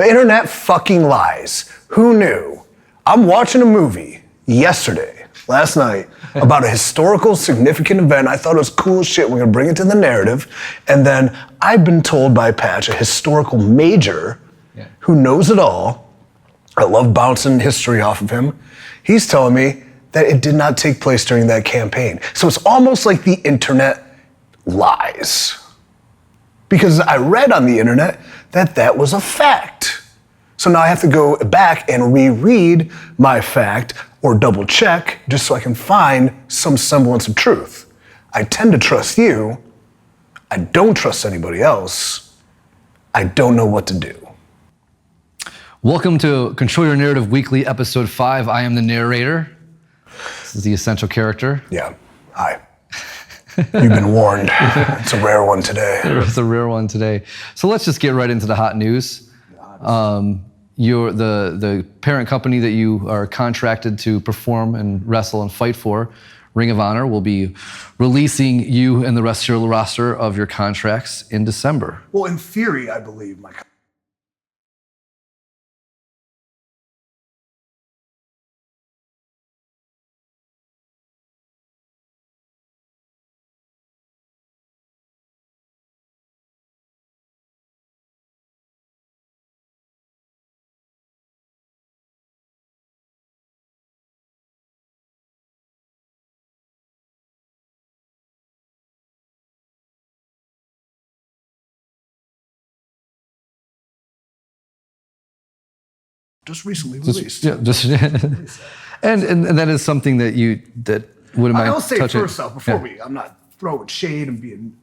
The internet fucking lies. Who knew? I'm watching a movie last night, about a historical significant event. I thought it was cool as shit. We're gonna bring it to the narrative. And then I've been told by Patch, a historical major who knows it all. I love bouncing history off of him. He's telling me that it did not take place during that campaign. So it's almost like the internet lies. Because I read on the internet that that was a fact. So now I have to go back and reread my fact or double check just so I can find some semblance of truth. I tend to trust you. I don't trust anybody else. I don't know what to do. Welcome to Control Your Narrative Weekly, Episode 5. I am the narrator. This is the essential character. Yeah, hi. You've been warned. It's a rare one today. It's a rare one today. So let's just get right into the hot news. The parent company that you are contracted to perform and wrestle and fight for, Ring of Honor, will be releasing you and the rest of your roster of your contracts in December. Well, in theory, I believe my just recently released. And that is something that wouldn't mind I'll say touching. first off, before I'm not throwing shade and being.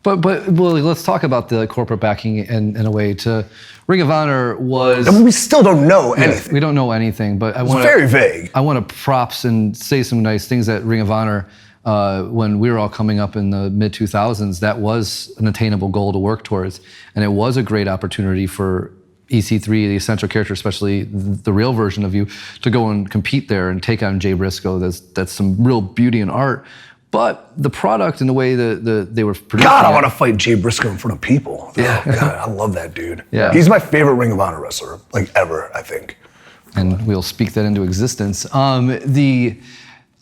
But let's talk about the corporate backing in a way. Ring of Honor was. I mean, we still don't know anything. We don't know anything, but It's very vague. I want to props and say some nice things at Ring of Honor. When we were all coming up in the mid 2000s, that was an attainable goal to work towards, and it was a great opportunity for EC3, the essential character, especially the real version of you, to go and compete there and take on Jay Briscoe. That's some real beauty in art. But the product and the way that they were producing God, I want to fight Jay Briscoe in front of people. Yeah. Oh, God, I love that dude. Yeah. He's my favorite Ring of Honor wrestler, like ever, I think. And we'll speak that into existence. The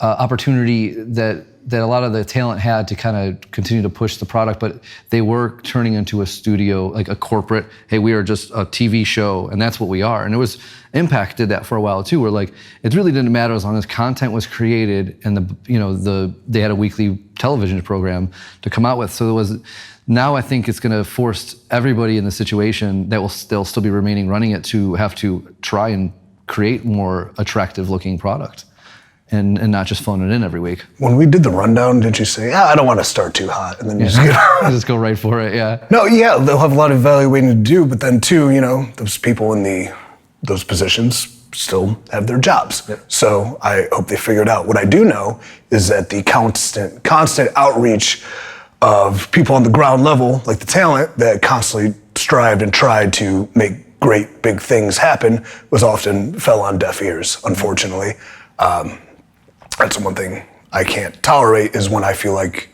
opportunity that a lot of the talent had to kind of continue to push the product, but they were turning into a studio, like a corporate, hey, we are just a TV show, and that's what we are. And it was, Impact did that for a while too, where like, it really didn't matter as long as content was created and they had a weekly television program to come out with. So now I think it's gonna force everybody in the situation that they'll still be remaining running it to have to try and create more attractive looking product. And not just phone it in every week. When we did the rundown, did you say, I don't want to start too hot, and then you just go right for it, yeah. No, yeah, they'll have a lot of evaluating to do, but then too, those people in those positions still have their jobs. Yep. So I hope they figure it out. What I do know is that the constant outreach of people on the ground level, like the talent that constantly strived and tried to make great big things happen, fell on deaf ears, unfortunately. That's one thing I can't tolerate is when I feel like,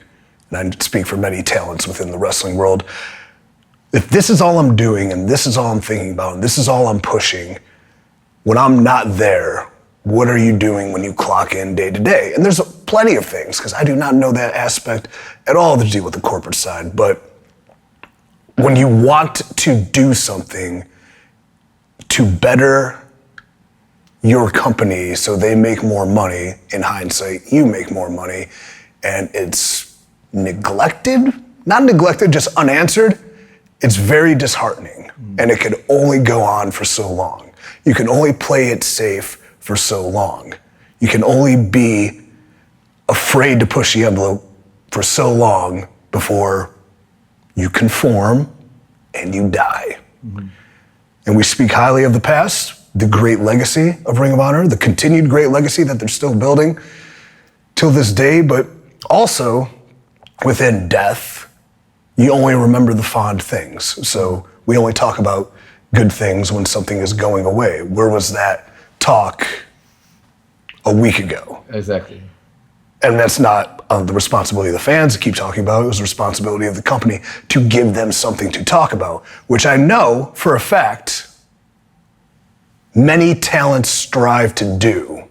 and I speak for many talents within the wrestling world, if this is all I'm doing and this is all I'm thinking about and this is all I'm pushing, when I'm not there, what are you doing when you clock in day to day? And there's plenty of things, because I do not know that aspect at all to do with the corporate side. But when you want to do something to better your company so they make more money, in hindsight, you make more money, and it's neglected, not neglected, just unanswered, it's very disheartening. And it can only go on for so long. You can only play it safe for so long. You can only be afraid to push the envelope for so long before you conform and you die. And we speak highly of the past, the great legacy of Ring of Honor, the continued great legacy that they're still building till this day, but also within death, you only remember the fond things. So we only talk about good things when something is going away. Where was that talk a week ago? Exactly. And that's not the responsibility of the fans to keep talking about. It was the responsibility of the company to give them something to talk about, which I know for a fact many talents strive to do,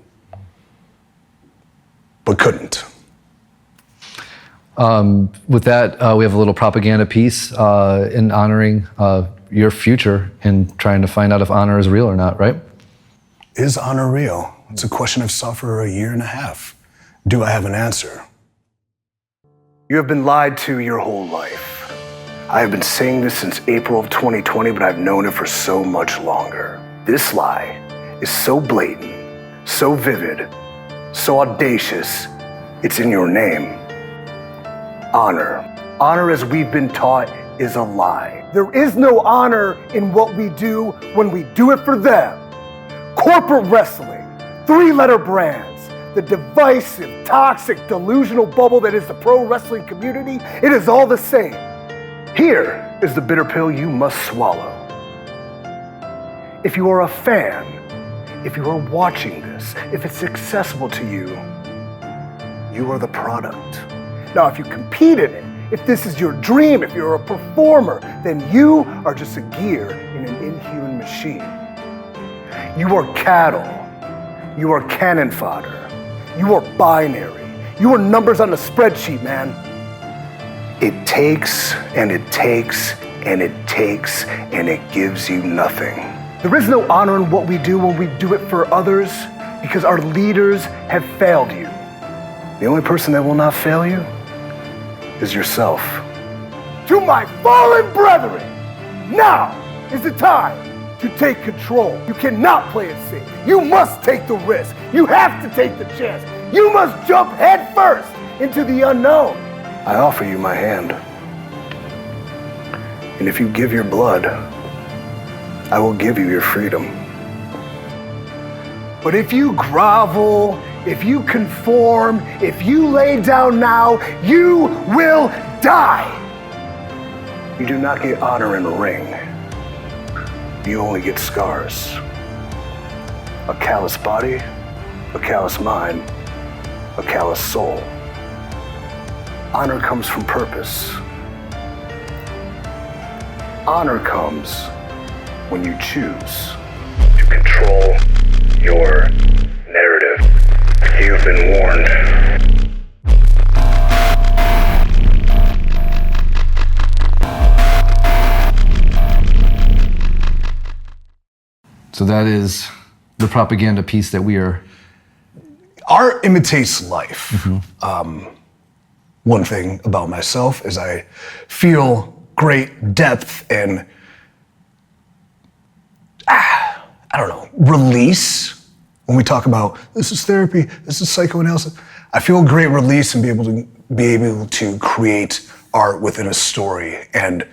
but couldn't. With that, we have a little propaganda piece in honoring your future and trying to find out if honor is real or not, right? Is honor real? It's a question I've sought for a year and a half. Do I have an answer? You have been lied to your whole life. I have been saying this since April of 2020, but I've known it for so much longer. This lie is so blatant, so vivid, so audacious, it's in your name. Honor. Honor, as we've been taught, is a lie. There is no honor in what we do when we do it for them. Corporate wrestling, three-letter brands, the divisive, toxic, delusional bubble that is the pro wrestling community, it is all the same. Here is the bitter pill you must swallow. If you are a fan, if you are watching this, if it's accessible to you, you are the product. Now, if you compete in it, if this is your dream, if you're a performer, then you are just a gear in an inhuman machine. You are cattle. You are cannon fodder. You are binary. You are numbers on a spreadsheet, man. It takes and it takes and it takes and it gives you nothing. There is no honor in what we do when we do it for others because our leaders have failed you. The only person that will not fail you is yourself. To my fallen brethren, now is the time to take control. You cannot play it safe. You must take the risk. You have to take the chance. You must jump head first into the unknown. I offer you my hand. And if you give your blood, I will give you your freedom. But if you grovel, if you conform, if you lay down now, you will die. You do not get honor in a ring. You only get scars. A callous body, a callous mind, a callous soul. Honor comes from purpose. Honor comes when you choose to control your narrative. You've been warned. So that is the propaganda piece that we are... Art imitates life. One thing about myself is I feel great depth and, release. When we talk about this is therapy, this is psychoanalysis, I feel great release and be able to create art within a story. And,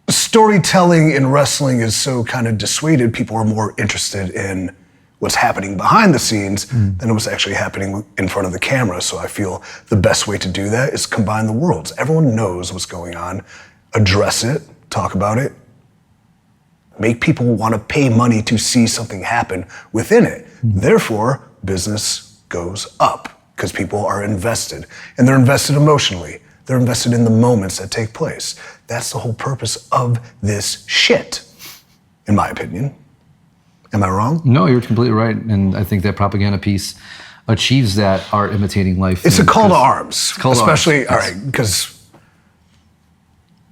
storytelling in wrestling is so kind of dissuaded. People are more interested in what's happening behind the scenes than what's actually happening in front of the camera. So I feel the best way to do that is combine the worlds. Everyone knows what's going on, address it, talk about it, make people want to pay money to see something happen within it. Therefore, business goes up because people are invested, and they're invested emotionally. They're invested in the moments that take place. That's the whole purpose of this shit. in my opinion. Am I wrong? No, you're completely right. And I think that propaganda piece achieves that art imitating life. It's a call to arms, especially, all right, because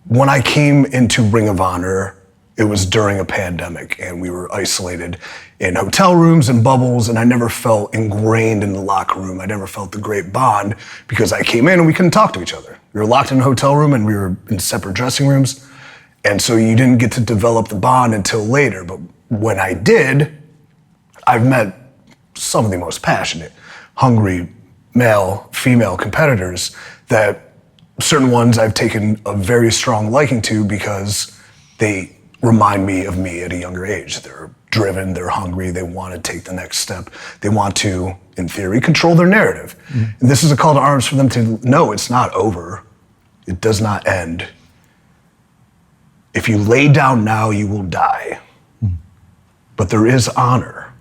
when I came into Ring of Honor, it was during a pandemic and we were isolated in hotel rooms and bubbles, and I never felt ingrained in the locker room. I never felt the great bond because I came in and we couldn't talk to each other. We were locked in a hotel room and we were in separate dressing rooms. And so you didn't get to develop the bond until later. But when I did, I've met some of the most passionate, hungry male, female competitors that certain ones I've taken a very strong liking to because they remind me of me at a younger age. They're driven, they're hungry, they want to take the next step. They want to, in theory, control their narrative. Mm-hmm. And this is a call to arms for them to know it's not over. It does not end. If you lay down now, you will die. Mm-hmm. But there is honor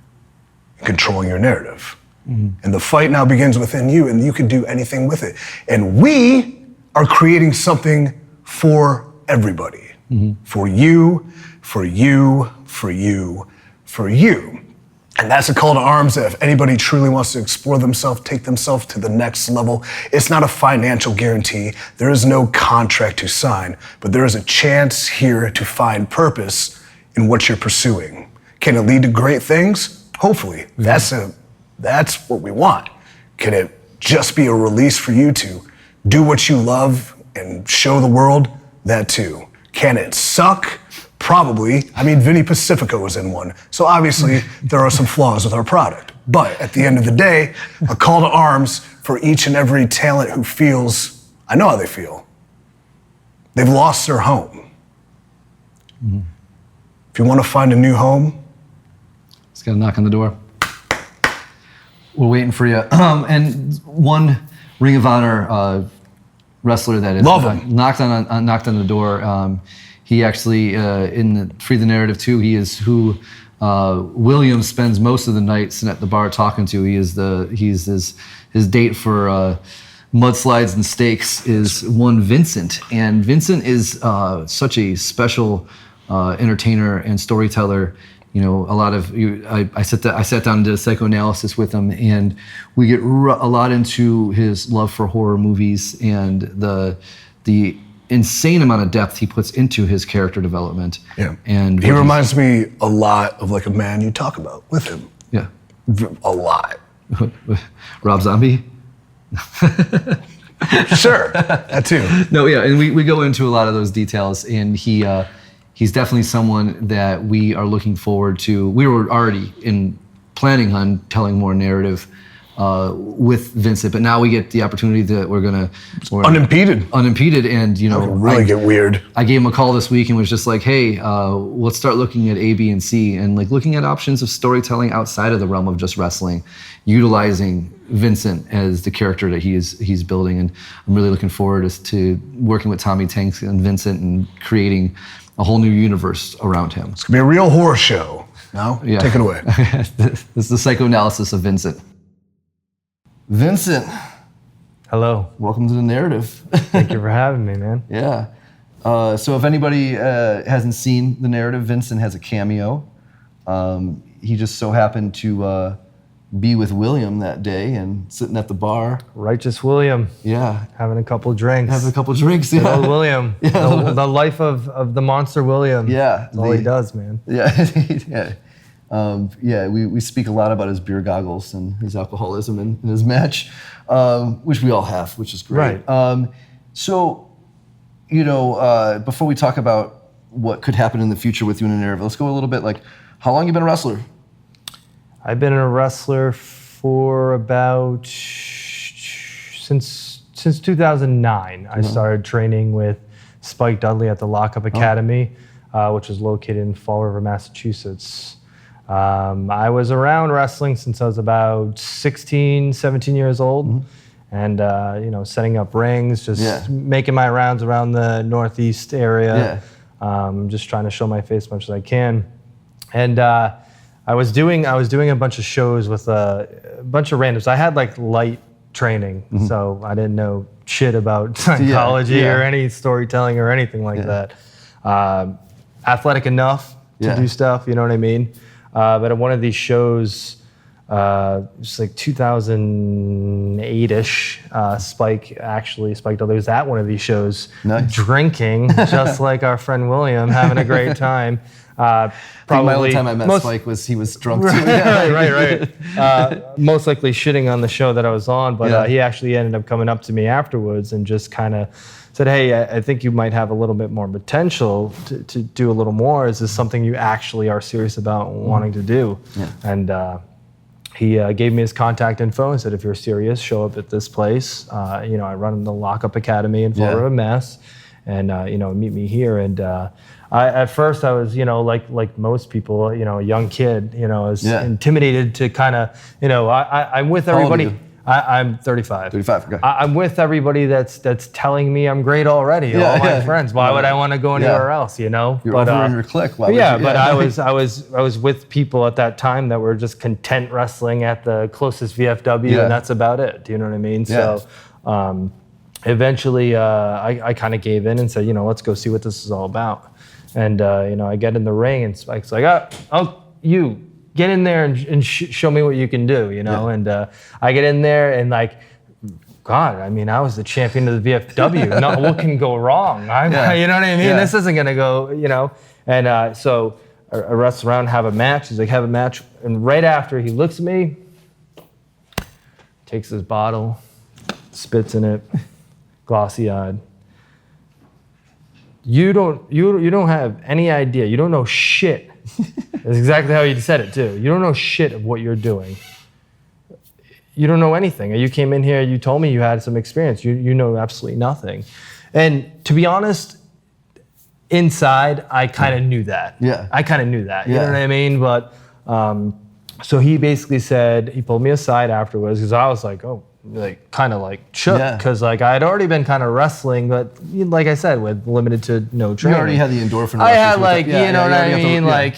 in controlling your narrative. Mm-hmm. And the fight now begins within you, and you can do anything with it. And we are creating something for everybody. Mm-hmm. For you, for you, for you, for you. And that's a call to arms that if anybody truly wants to explore themselves, take themselves to the next level, it's not a financial guarantee. There is no contract to sign, but there is a chance here to find purpose in what you're pursuing. Can it lead to great things? Hopefully. Mm-hmm. That's what we want. Can it just be a release for you to do what you love and show the world? That too. Can it suck? Probably. I mean, Vinny Pacifico was in one. So obviously there are some flaws with our product. But at the end of the day, a call to arms for each and every talent who feels, I know how they feel. They've lost their home. Mm-hmm. If you want to find a new home, just gotta knock on the door. We're waiting for you. And one Ring of Honor wrestler that is knocked on the door. He actually in the Free the Narrative 2, he is who William spends most of the night sitting at the bar talking to. He's his date for mudslides and steaks is one Vincent, and Vincent is such a special entertainer and storyteller. You know, a lot of I sat down and did a psychoanalysis with him, and we get a lot into his love for horror movies and the insane amount of depth he puts into his character development. Yeah, and he reminds me a lot of like a man you talk about with him. Yeah, a lot. Rob Zombie. Sure, that too. No, yeah, and we go into a lot of those details, and he's definitely someone that we are looking forward to. We were already planning on telling more narrative with Vincent, but now we get the opportunity that we're unimpeded, and you know, really get weird. I gave him a call this week and was just like, hey, let's start looking at A, B, and C, and like looking at options of storytelling outside of the realm of just wrestling, utilizing Vincent as the character that he's building, and I'm really looking forward to working with Tommy Tanks and Vincent and creating a whole new universe around him. It's gonna be a real horror show. No? Yeah. Take it away. This is the psychoanalysis of Vincent. Vincent. Hello. Welcome to the narrative. Thank you for having me, man. Yeah. So if anybody hasn't seen the narrative, Vincent has a cameo. He just so happened to be with William that day and sitting at the bar. Righteous William. Yeah. Having a couple drinks. Yeah. Old William. Yeah. The life of the monster William. Yeah. That's all he does, man. Yeah. Yeah. We speak a lot about his beer goggles and his alcoholism and his match, which we all have, which is great. Right. So, you know, before we talk about what could happen in the future with you in the narrative, let's go a little bit like, how long you been a wrestler? I've been a wrestler for about since 2009. Mm-hmm. I started training with Spike Dudley at the Lockup Academy, which is located in Fall River, Massachusetts. I was around wrestling since I was about 16, 17 years old. Mm-hmm. And, you know, setting up rings, just making my rounds around the Northeast area. Yeah. Just trying to show my face as much as I can. And I was doing a bunch of shows with a bunch of randoms. I had like light training, so I didn't know shit about psychology or any storytelling or anything like that. Athletic enough to do stuff. You know what I mean? But at one of these shows, just like 2008-ish, Spike Dudley was at one of these shows, drinking, just like our friend William, having a great time. Probably my only time I met Spike was he was drunk too. right. Most likely shitting on the show that I was on, but he actually ended up coming up to me afterwards and just kind of said, hey, I think you might have a little bit more potential to do a little more. Is this something you actually are serious about wanting to do? Yeah. And he gave me his contact info and said, if you're serious, show up at this place. I run the Lockup Academy in Fall River, Mass. And, meet me here. And at first I was, like most people, a young kid, I was intimidated to kind of, I'm with everybody. How old are you? I'm 35. 35, okay. I'm with everybody that's telling me I'm great already. All my friends. Why would I want to go anywhere else? You're over in your clique. But I was with people at that time that were just content wrestling at the closest VFW, and that's about it. Do you know what I mean? Yeah. So eventually, I kind of gave in and said, let's go see what this is all about. And I get in the ring, and Spike's like, you. Get in there and show me what you can do, And I get in there and God, I mean, I was the champion of the VFW. What can go wrong? You know what I mean? Yeah. This isn't gonna go, And so I wrestle around, have a match. He's like, have a match. And right after, he looks at me, takes his bottle, spits in it, glossy-eyed. You don't have any idea. You don't know shit. That's exactly how you said it too. You don't know shit of what you're doing. You don't know anything. You came in here, you told me you had some experience. You know absolutely nothing. And to be honest, inside, I kind of knew that. Yeah. I kind of knew that. You know what I mean? But so he basically said, he pulled me aside afterwards because I was like, shook because I had already been kind of wrestling, but like I said, with limited to no training. You already had the endorphin. I had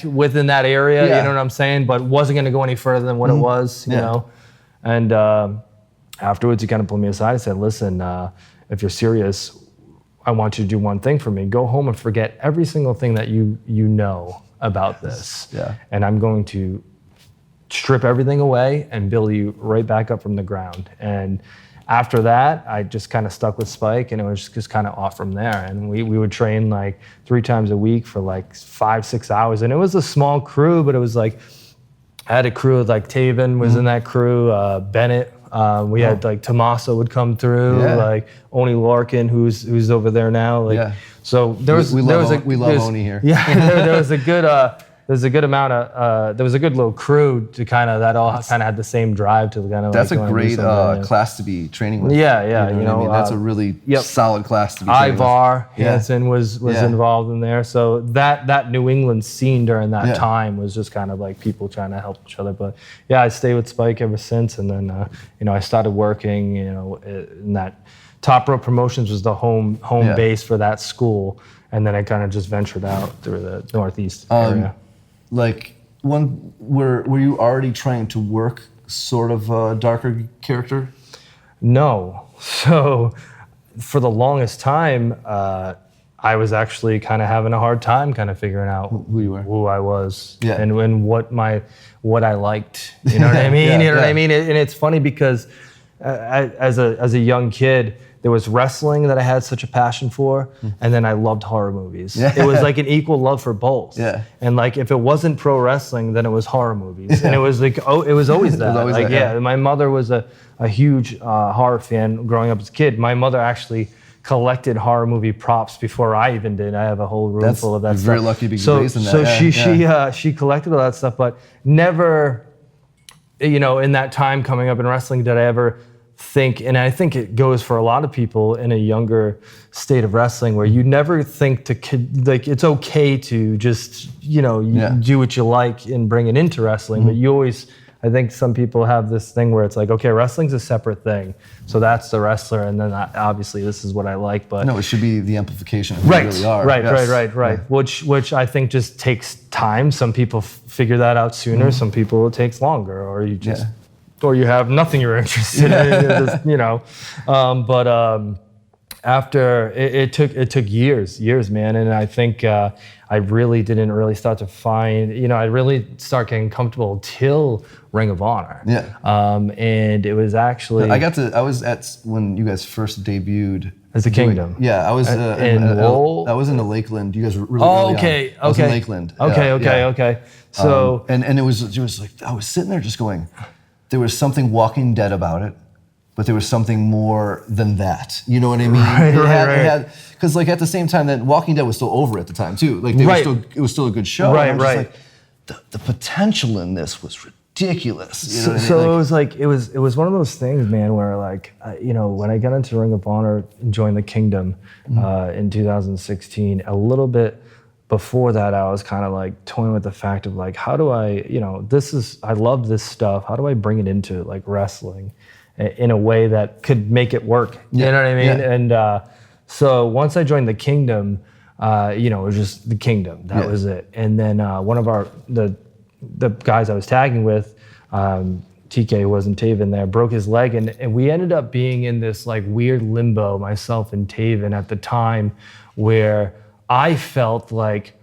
within that area, you know what I'm saying, but wasn't going to go any further than what it was, you know. And afterwards, he kind of pulled me aside and said, "Listen, if you're serious, I want you to do one thing for me. Go home and forget every single thing that you know about this, and I'm going to strip everything away and build you right back up from the ground." And after that, I just kind of stuck with Spike, and it was just kind of off from there. And we would train 3 times a week for 5-6 hours. And it was a small crew, but it was I had a crew with Taven was in that crew, Bennett. We had Tommaso would come through, Oni Larkin, who's over there now. So there was we love Oni here. Yeah, there was a good. There's a good amount of, there was a good little crew to that all kind of had the same drive to kind of. That's a great class to be training with. Yeah. That's a really solid class to be training Ivar Hansen was involved in there. So that New England scene during that time was just kind of people trying to help each other. But I stayed with Spike ever since. And then, I started working, in that Top Rope Promotions was the home base for that school. And then I kind of just ventured out through the Northeast area. Were you already trying to work sort of a darker character? No. So for the longest time, I was actually kind of having a hard time kind of figuring out who I was and what I liked. You know what I mean? What I mean? And it's funny because as a young kid, there was wrestling that I had such a passion for, and then I loved horror movies. It was an equal love for both. And if it wasn't pro wrestling, then it was horror movies. And it was it was always that. My mother was a huge horror fan growing up as a kid. My mother actually collected horror movie props before I even did. I have a whole room full of that stuff. Very lucky to be raised in that. So she collected all that stuff, but never, in that time coming up in wrestling, did I ever think, and I think it goes for a lot of people in a younger state of wrestling, where you never think it's okay to just do what you like and bring it into wrestling, but you always, I think some people have this thing where it's okay, wrestling's a separate thing, so that's the wrestler, and then obviously this is what I like. But no, it should be the amplification of who you really are. Right. Which I think just takes time. Some people figure that out sooner. Some people it takes longer, or you just. Or you have nothing you're interested in, but after it took years, man, and I think I really didn't really start to find, I really start getting comfortable till Ring of Honor. Yeah. And it was actually I was at when you guys first debuted as a Kingdom. Yeah, I was in Lowell. I was in the Lakeland. You guys were really Oh, early okay, on. I was in Lakeland. Okay. So and it was like I was sitting there just going, there was something Walking Dead about it. But there was something more than that. You know what I mean? Right. Because like at the same time that Walking Dead was still over at the time too. Like it was still a good show. Right, and I was right. just like, the potential in this was ridiculous. You know what I mean? So it was like it was one of those things, man, where like when I got into Ring of Honor and joined the Kingdom in 2016, a little bit before that, I was kind of like toying with the fact of like, how do I, I love this stuff. How do I bring it into like wrestling in a way that could make it work? You know what I mean? Yeah. And so once I joined the Kingdom, it was just the Kingdom. That was it. And then one of the guys I was tagging with, TK, who wasn't Taven there, broke his leg, and we ended up being in this like weird limbo, myself and Taven at the time, where I felt like,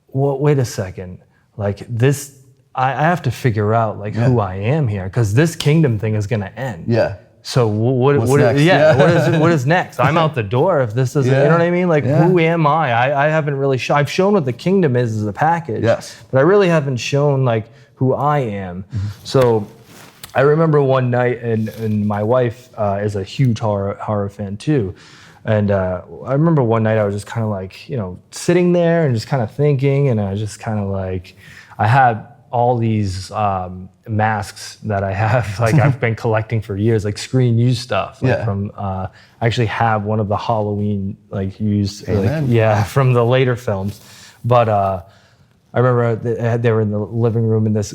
well, wait a second, like this, I have to figure out like who I am here, because this Kingdom thing is gonna end. Yeah. So what next? what is next? I'm out the door if this doesn't, you know what I mean? Like, who am I? I haven't really I've shown what the Kingdom is as a package. Yes. But I really haven't shown like who I am. So I remember one night, and my wife is a huge horror fan too. And I remember one night I was just kind of like, sitting there and just kind of thinking, and I was just kind of like, I had all these masks that I have, like I've been collecting for years, like screen used stuff. Like from, I actually have one of the Halloween like used, from the later films. But I remember they were in the living room in this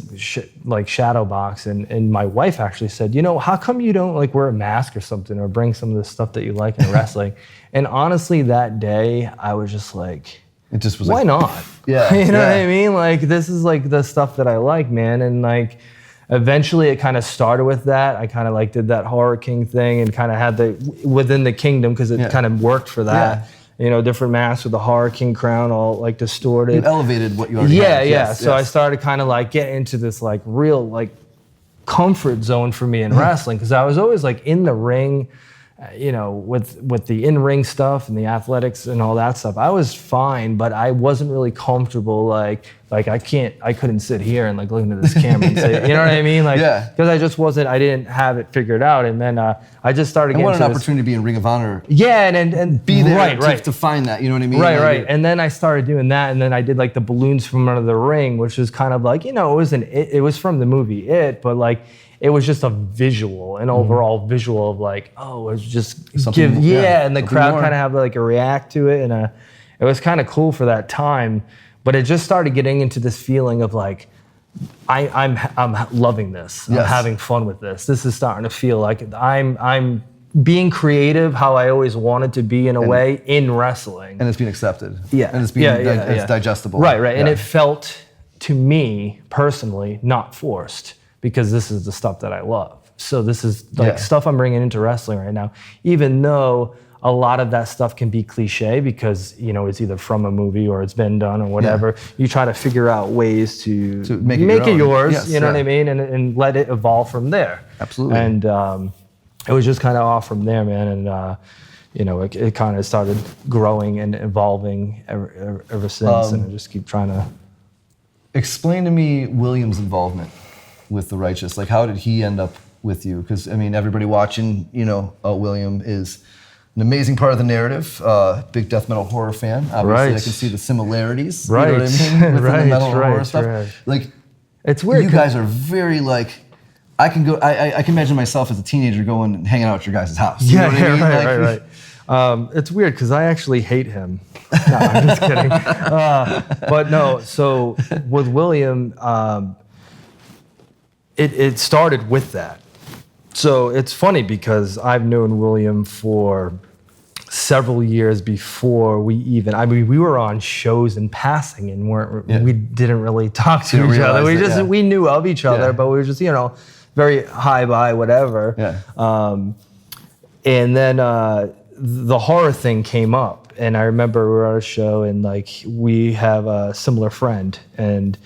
like shadow box, and my wife actually said, how come you don't like wear a mask or something, or bring some of the stuff that you like in wrestling? And honestly, that day I was just like, it just was why like, not? Yeah. You know what I mean? Like, this is like the stuff that I like, man. And like, eventually it kind of started with that. I kind of like did that Horror King thing and kind of had within the Kingdom, because it kind of worked for that. Different masks with the Horror King crown, all like distorted. You elevated what you already had. Yeah. So I started kind of like getting into this like real like comfort zone for me in wrestling, because I was always like in the ring, with the in-ring stuff and the athletics and all that stuff. I was fine, but I wasn't really comfortable. Like I couldn't sit here and like look into this camera and say, you know what I mean? Like, because I didn't have it figured out. And then I just started getting what an opportunity to be in Ring of Honor. Yeah, and be there to find that, you know what I mean? Right. And then I started doing that, and then I did like the balloons from under the ring, which was kind of like, it was from the movie It, but like, it was just a visual, an overall visual of like, it's just something, and the crowd kind of have like a react to it, and it was kind of cool for that time. But it just started getting into this feeling of like, I'm loving this. I'm having fun with this. This is starting to feel like I'm being creative how I always wanted to be in a way in wrestling. And it's being accepted. Yeah. And it's being it's digestible. Right. Yeah. And it felt, to me personally, not forced, because this is the stuff that I love. So this is like stuff I'm bringing into wrestling right now, even though a lot of that stuff can be cliche, because it's either from a movie or it's been done or whatever. You try to figure out ways to make it yours, what I mean, and let it evolve from there. Absolutely. And it was just kind of off from there, man. And it kind of started growing and evolving ever since, and I just keep trying to. Explain to me William's involvement with the Righteous. Like, how did he end up with you? Because I mean, everybody watching, William is an amazing part of the narrative. Big death metal horror fan. Obviously, I can see the similarities. Right. You know what I mean? With the metal horror stuff. Right. Like, it's weird. You guys are very like. I can imagine myself as a teenager going and hanging out at your guys' house. You know what I mean? Right. It's weird because I actually hate him. No, I'm just kidding. But no, so with William, it started with that. So it's funny because I've known William for several years before we were on shows in passing and we didn't really talk to each other. We knew of each other, but we were just, very high by whatever. Yeah. And then the horror thing came up, and I remember we were at a show, and like we have a similar friend, and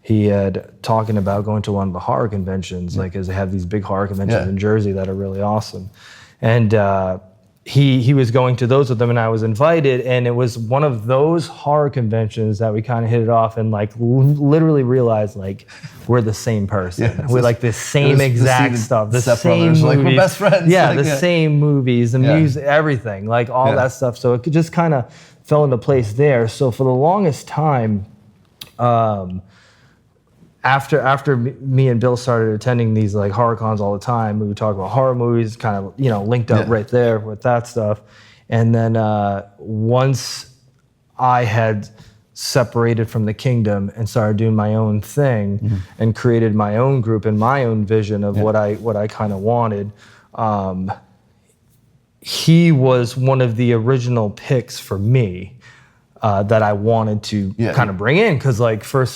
he had talking about going to one of the horror conventions, like as they have these big horror conventions in Jersey that are really awesome, and he was going to those with them, and I was invited, and it was one of those horror conventions that we kind of hit it off, and like literally realized like we're the same person. We're like the same exact stuff, the same movies. Like we're best friends. Yeah, like, the same movies, the music, everything, like all that stuff. So it just kind of fell into place there. So for the longest time, after me and Bill started attending these like horror cons all the time, we would talk about horror movies, kind of linked up right there with that stuff. And then once I had separated from the kingdom and started doing my own thing and created my own group and my own vision of what I kind of wanted, he was one of the original picks for me. That I wanted to kind of bring in, because like for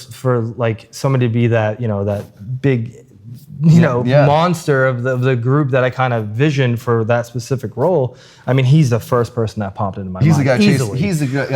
like somebody to be that that big monster of the group that I kind of visioned for that specific role. I mean, he's the first person that popped into my mind. He's the guy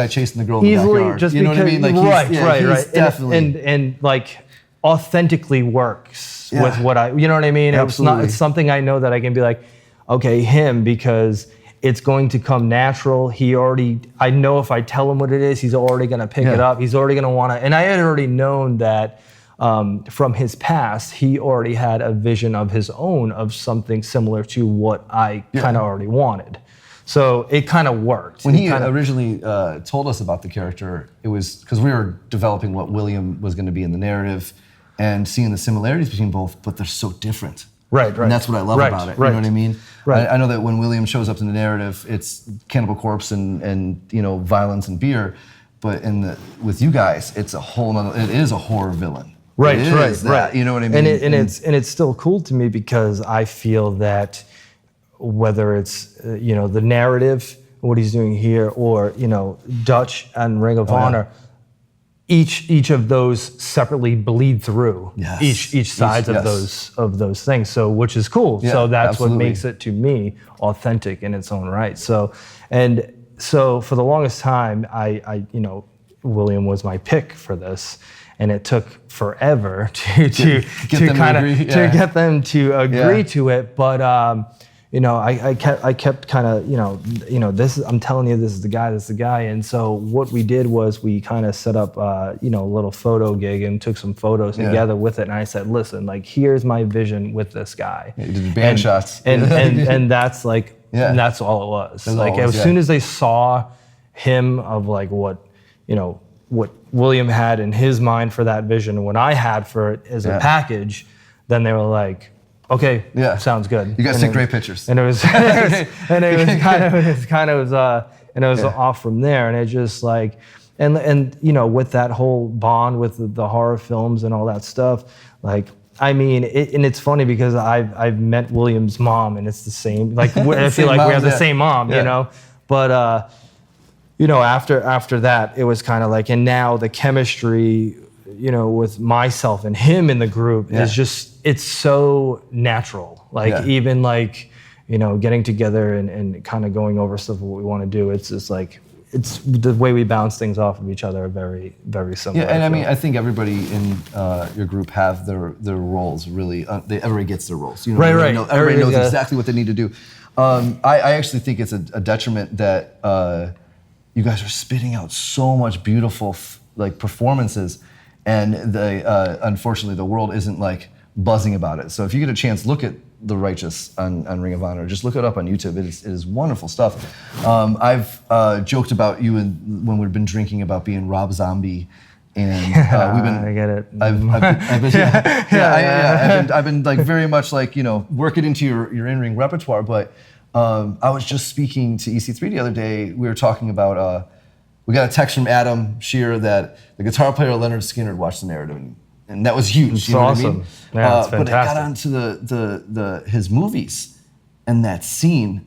chasing the girl in the backyard. Just you know because, what I mean? Like right. Definitely And like authentically works with what I, you know what I mean? Absolutely. It's something I know that I can be like, okay, him, because it's going to come natural. I know if I tell him what it is, he's already gonna pick it up. He's already gonna wanna, and I had already known that from his past, he already had a vision of his own of something similar to what I kind of already wanted. So it kind of worked. When he originally told us about the character, it was because we were developing what William was gonna be in the narrative and seeing the similarities between both, but they're so different. Right. And that's what I love about it. You know what I mean? Right. I know that when William shows up in the narrative, it's cannibal corpse and violence and beer, but with you guys, it's a whole nother. It is a horror villain. Right. You know what I mean? And it's still cool to me because I feel that whether it's the narrative, what he's doing here, or Dutch and Ring of Honor. Each of those separately bleed through each sides of those things. So which is cool. So that's what makes it to me authentic in its own right. So for the longest time, I William was my pick for this, and it took forever to get them to agree to it. But I kept kind of, this is, I'm telling you, this is the guy. And so what we did was we kind of set up, a little photo gig and took some photos together with it. And I said, listen, like, here's my vision with this guy. You did band shots. And that's like, and that's all it was. As soon as they saw him of like what William had in his mind for that vision and what I had for it as a package, then they were like, okay, sounds good. You guys take great pictures. And it was off from there. And it just like, and with that whole bond with the horror films and all that stuff, like, I mean, and it's funny because I've met William's mom, and it's the same. Like, I feel like we have the same mom, But after that, it was kind of like, and now the chemistry, with myself and him in the group is just, it's so natural. Like even like, getting together and kind of going over stuff of what we want to do. It's just like, it's the way we bounce things off of each other are very, very similar. Yeah, and I mean, I think everybody in your group have their roles really. Everybody gets their roles. Right. Everybody knows exactly what they need to do. I actually think it's a detriment that you guys are spitting out so much beautiful performances, and unfortunately the world isn't like buzzing about it. So if you get a chance, look at The Righteous on Ring of Honor. Just look it up on YouTube. It is wonderful stuff. I've joked about you when we've been drinking about being Rob Zombie, and we've been. I get it. I've been like very much like working into your in-ring repertoire. But I was just speaking to EC3 the other day. We were talking about. We got a text from Adam Shearer that the guitar player Leonard Skinner watched the narrative, and that was huge. It's awesome. What I mean? Yeah, it's fantastic. But it got onto the his movies and that scene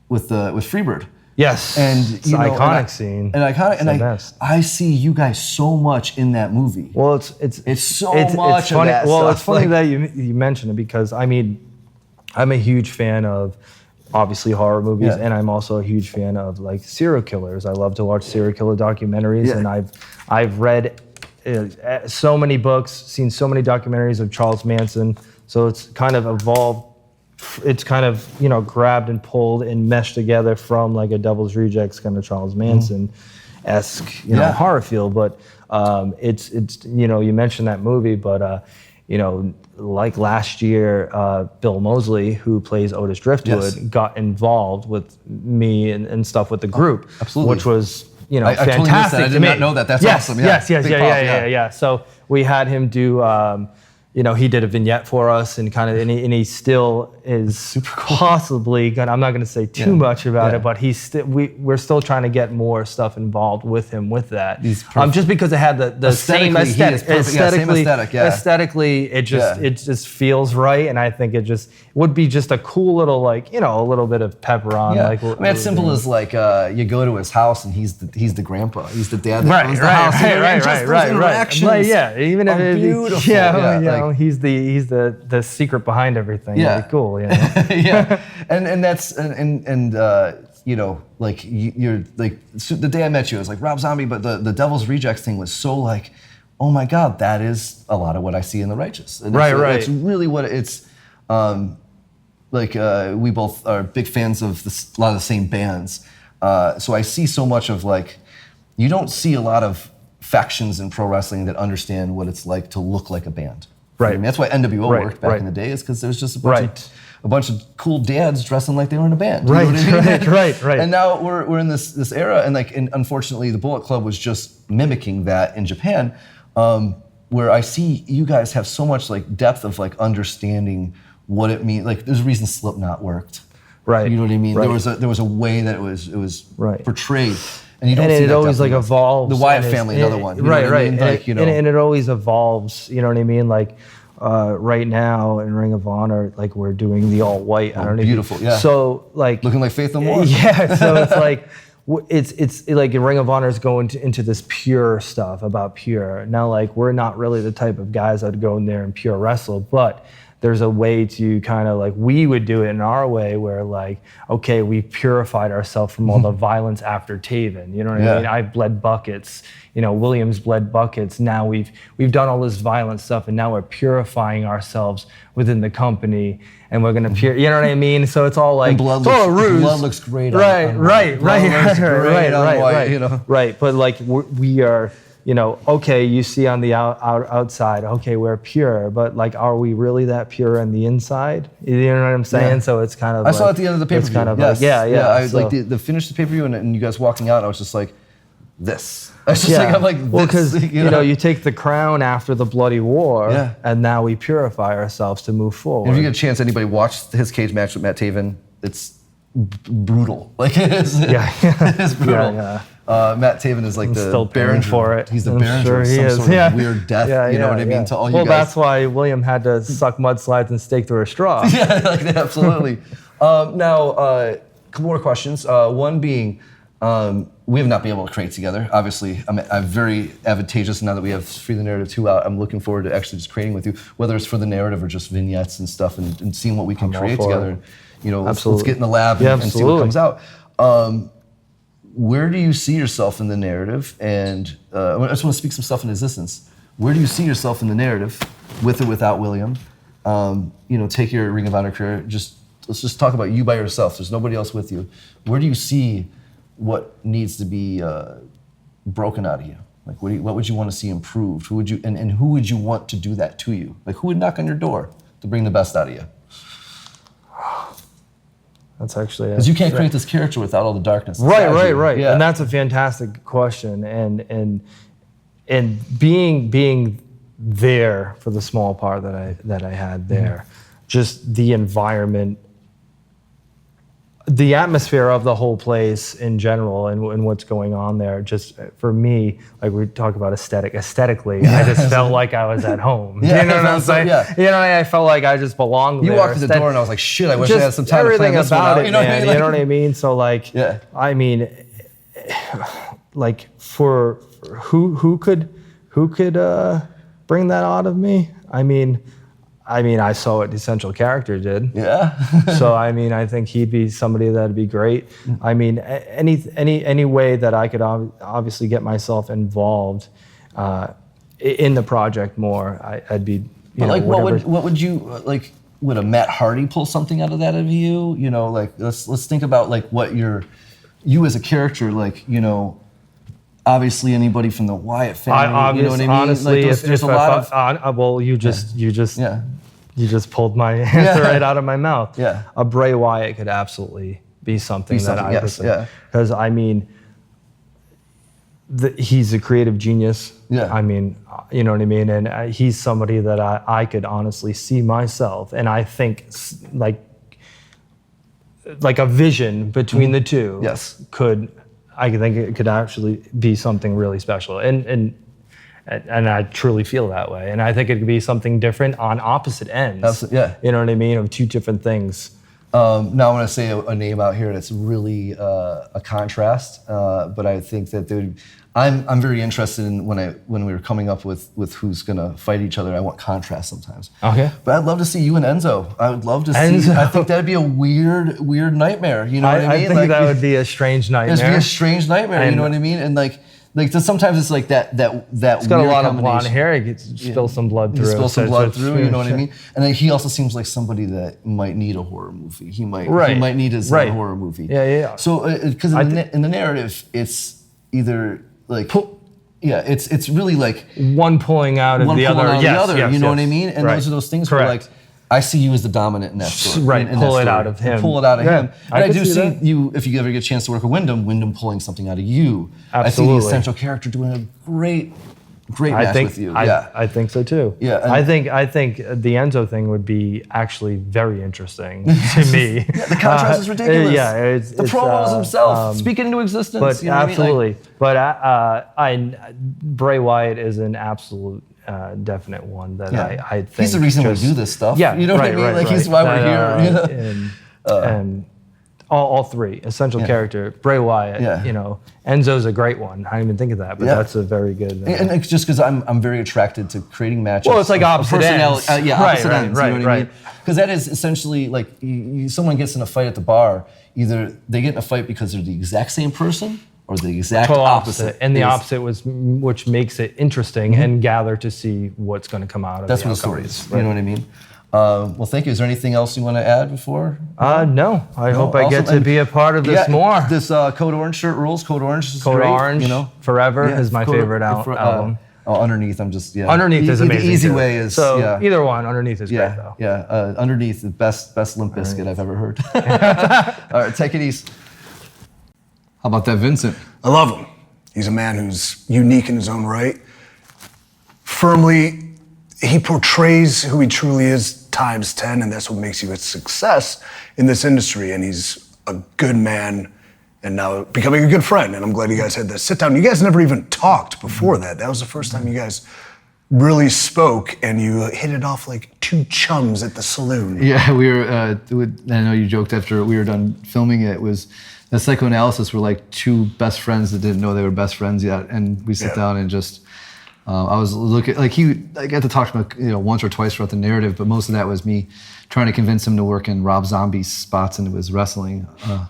with Freebird. Yes, and it's an iconic scene. I see you guys so much in that movie. Well, it's so much. It's funny. Of that well, stuff. It's funny that you mentioned it because I mean, I'm a huge fan of obviously horror movies, Yeah. and I'm also a huge fan of like serial killers. I love to watch serial killer documentaries, and I've read so many books, seen so many documentaries of Charles Manson. So it's kind of evolved. It's kind of, you know, grabbed and pulled and meshed together from like a Devil's Rejects kind of Charles Manson-esque, you know, horror feel. But it's you know, you mentioned that movie, but you know, like last year, Bill Moseley, who plays Otis Driftwood, got involved with me and stuff with the group, absolutely. which was, you know, I fantastic. totally missed that. I did not know that. That's awesome. Yeah. Yes. So we had him do, you know, he did a vignette for us, and kind of, and he still is super cool. Possibly gonna. I'm not going to say too much about it, but we're still trying to get more stuff involved with him with that. Just because it had the same aesthetic. Aesthetically, it just feels right, and I think it would be just a cool little, like, you know, a little bit of pepper on. Yeah. Like, I mean, it's simple as like you go to his house and he's the grandpa, he's the dad that owns the house. Right. Like, yeah, even if it's beautiful. you know, he's the secret behind everything. Yeah. Like, cool. Yeah. Yeah, and that's you know, like you're like, so the day I met you, I was like Rob Zombie, but the Devil's Rejects thing was so like, oh my God, that is a lot of what I see in The Righteous. And it's really what it's like. We both are big fans of a lot of the same bands, so I see so much of like, you don't see a lot of factions in pro wrestling that understand what it's like to look like a band. Right. I mean, that's why NWO worked back in the day, is because there's just a bunch of cool dads dressing like they were in a band. Right. And now we're in this era, and like, and unfortunately, the Bullet Club was just mimicking that in Japan, where I see you guys have so much like depth of like understanding what it means. Like, there's a reason Slipknot worked. Right. You know what I mean? Right. There was a way that it was portrayed. And you don't see it that always like evolves. The Wyatt family, another one. You know what I mean? Like, you know. And it always evolves. You know what I mean? Like right now in Ring of Honor, like we're doing the all white. Beautiful, yeah. So like looking like Faith No More. Yeah. So it's like it's like Ring of Honor is going into this pure stuff about pure. Now, like, we're not really the type of guys that would go in there and pure wrestle, but there's a way to kind of like, we would do it in our way where like, okay, we purified ourselves from all the violence after Taven. You know what I mean? I've bled buckets. You know, Williams bled buckets. Now we've done all this violent stuff, and now we're purifying ourselves within the company, and we're gonna you know what I mean? So it's all like, and blood it's all a ruse. Blood looks great. Right. You know? Right. But like we are. You know, okay, you see on the outside, okay, we're pure, but like, are we really that pure on the inside? You know what I'm saying? Yeah. So it's kind of I saw at the end of the pay-per-view. It's kind of yes. like, I like the finish the pay-per-view and you guys walking out, I was just like, this. I was just like, I'm like, well, this. because you know, you take the crown after the bloody war, and now we purify ourselves to move forward. If you get a chance, anybody watch his cage match with Matt Taven, it's brutal. Like, it is. It's brutal. Yeah. Matt Taven is like the still paying for it. He's the I'm Baron sure of he some is. sort of weird death. You know what I mean? To all you guys. Well, that's why William had to suck mudslides and steak through a straw. Yeah, like that, absolutely. Now, a couple more questions. One being, we have not been able to create together. Obviously, I'm very advantageous now that we have Free the Narrative 2 out. I'm looking forward to actually just creating with you, whether it's for the narrative or just vignettes and stuff, and seeing what we can create together. You know, let's get in the lab and see what comes out. Where do you see yourself in the narrative? And I just want to speak some stuff in existence. Where do you see yourself in the narrative, with or without William? You know, take your Ring of Honor career. Let's just talk about you by yourself. There's nobody else with you. Where do you see what needs to be broken out of you? Like, what would you want to see improved? Who would you want to do that to you? Like, who would knock on your door to bring the best out of you? That's actually because you can't create this character without all the darkness. Right. Yeah. And that's a fantastic question. And being there for the small part that I had there, just the environment, the atmosphere of the whole place in general, and what's going on there. Just for me, like we talk about aesthetically, I just felt like I was at home. Yeah, you know what I'm saying? Yeah. You know, I felt like I just belonged there. You walked through the door and I was like, shit, I wish I had some time to plan this one out. You know what I mean? You know what I mean? So like, I mean, like for who could bring that out of me? I mean, I mean, I saw what the central character did. Yeah. So I mean, I think he'd be somebody that'd be great. I mean, any way that I could obviously get myself involved in the project more, I'd be. But like, what would you like? Would a Matt Hardy pull something out of that of you? You know, like let's think about like what you as a character, like, you know. Obviously, anybody from the Wyatt family, you know what I mean? Honestly, like there's a lot of. Well, you just pulled my answer right out of my mouth. Yeah. A Bray Wyatt could absolutely be something that I yes, yeah. Because I mean, he's a creative genius. Yeah. I mean, you know what I mean, and he's somebody that I could honestly see myself, and I think like a vision between the two. Yes. I think it could actually be something really special, and I truly feel that way. And I think it could be something different on opposite ends. Yeah. You know what I mean? Of two different things. Now I'm going to say a name out here that's really a contrast, but I think that I'm very interested in when we were coming up with who's going to fight each other. I want contrast sometimes. Okay. But I'd love to see you and Enzo. I would love to see. Enzo. I think that'd be a weird nightmare. You know what I mean? I think that would be a strange nightmare. It'd be a strange nightmare. You know what I mean? And like sometimes it's like that. He's got a lot of blonde hair. He gets spill some blood through. Spill some blood through. You know what I mean? And then he also seems like somebody that might need a horror movie. He might need his own horror movie. Yeah. So because in the narrative, it's either like. Yeah, it's really like one pulling out of the other. Yes, you know what I mean? And those are those things where like I see you as the dominant in that story. Right, pull it out of him. Pull it out of him. And I do see you, if you ever get a chance to work with Wyndham pulling something out of you. Absolutely. I see the essential character doing a great match with you. I think so too. Yeah, I think the Enzo thing would be actually very interesting to me. The contrast is ridiculous. It's the promos themselves speak into existence. But you know absolutely. What I mean? Bray Wyatt is an absolute definite one that I think he's the reason we do this stuff. Yeah, you know what I mean? Like he's why we're here. And all three essential character. Bray Wyatt. You know, Enzo's a great one. I didn't even think of that, but that's a very good. And it's just because I'm very attracted to creating matchups. Well, it's like opposite ends. Opposite ends. You know what I mean? Because that is essentially like someone gets in a fight at the bar. Either they get in a fight because they're the exact same person, or the exact opposite. And the opposite which makes it interesting and gather to see what's going to come out of it. That's what the story is. You know what I mean? Well, thank you. Is there anything else you want to add before? No. I hope I get to be a part of this more. This Code Orange shirt rules. Code Orange is Code great. Orange, you know, Forever is my favorite album. Underneath, I'm just Underneath is amazing. The easy too. way is either one. Underneath is great though. Yeah, Underneath the best Limp Bizkit I've ever heard. All right, take it easy. How about that, Vincent? I love him. He's a man who's unique in his own right. He portrays who he truly is times 10, and that's what makes you a success in this industry. And he's a good man and now becoming a good friend. And I'm glad you guys had this sit down. You guys never even talked before that. That was the first time you guys really spoke, and you hit it off like two chums at the saloon. Yeah, we were, I know you joked after we were done filming it, was the psychoanalysis were like two best friends that didn't know they were best friends yet. And we sit down and just, I was looking, I got to talk to him once or twice throughout the narrative, but most of that was me trying to convince him to work in Rob Zombie's spots into his wrestling. So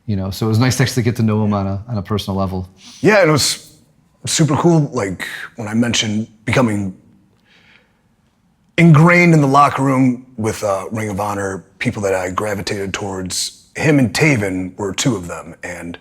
it was nice to actually get to know him on a personal level. Yeah, it was super cool. Like when I mentioned becoming ingrained in the locker room with Ring of Honor, people that I gravitated towards, him and Taven were two of them. And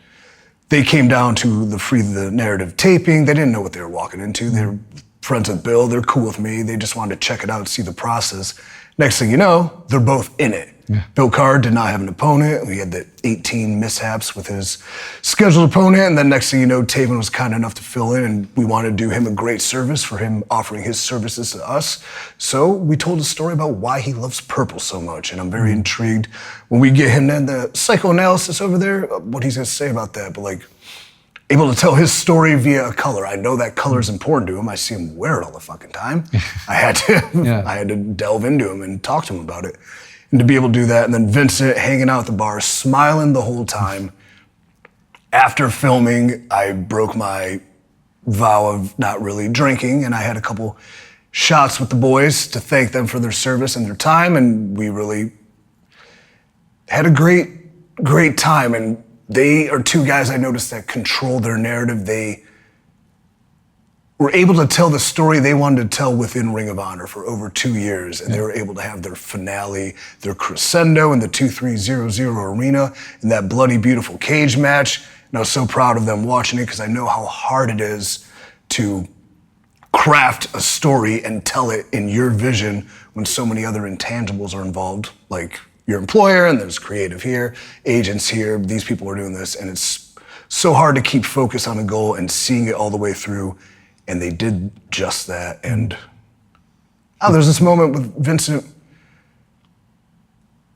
they came down to the Free the Narrative taping. They didn't know what they were walking into. They were friends with Bill. They're cool with me. They just wanted to check it out, see the process. Next thing you know, they're both in it. Yeah. Bill Carr did not have an opponent. We had the 18 mishaps with his scheduled opponent. And then next thing you know, Taven was kind enough to fill in, and we wanted to do him a great service for him offering his services to us. So we told a story about why he loves purple so much. And I'm very intrigued when we get him in the psychoanalysis over there, what he's gonna say about that. But like, able to tell his story via a color. I know that color is important to him. I see him wear it all the fucking time. I had to delve into him and talk to him about it. And to be able to do that, and then Vincent hanging out at the bar, smiling the whole time. After filming, I broke my vow of not really drinking, and I had a couple shots with the boys to thank them for their service and their time, and we really had a great time. And they are two guys I noticed that control their narrative. They were able to tell the story they wanted to tell within Ring of Honor for over 2 years, and they were able to have their finale, their crescendo in the 2300 arena in that bloody, beautiful cage match. And I was so proud of them watching it because I know how hard it is to craft a story and tell it in your vision when so many other intangibles are involved, like your employer, and there's creative here, agents here, these people are doing this, and it's so hard to keep focus on a goal and seeing it all the way through. And they did just that. And there's this moment with Vincent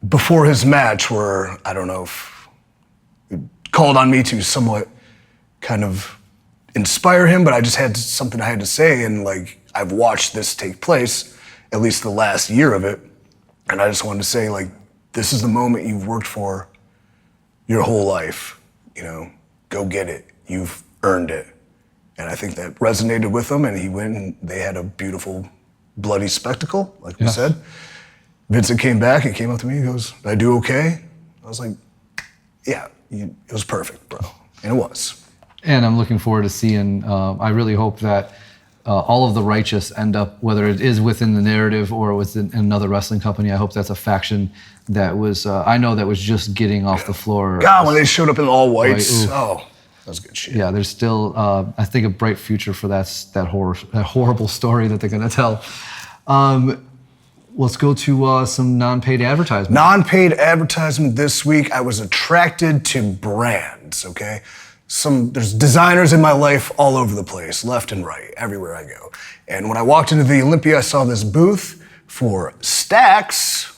before his match where, I don't know, if it called on me to somewhat kind of inspire him, but I just had something I had to say. And like, I've watched this take place, at least the last year of it. And I just wanted to say, like, this is the moment you've worked for your whole life. You know, go get it. You've earned it. And I think that resonated with him, and he went and they had a beautiful, bloody spectacle, like we said. Vincent came back and came up to me, he goes, "Did I do okay?" I was like, yeah, it was perfect, bro. And it was. And I'm looking forward to seeing, I really hope that all of the righteous end up, whether it is within the narrative or within another wrestling company, I hope that's a faction that was, I know that was just getting off the floor. God, when they showed up in all whites, Right, that was good shit. Yeah, there's still, I think, a bright future for that horrible story that they're going to tell. Let's go to some non-paid advertisement. Non-paid advertisement this week. I was attracted to brands, okay? There's designers in my life all over the place, left and right, everywhere I go. And when I walked into the Olympia, I saw this booth for STACKS.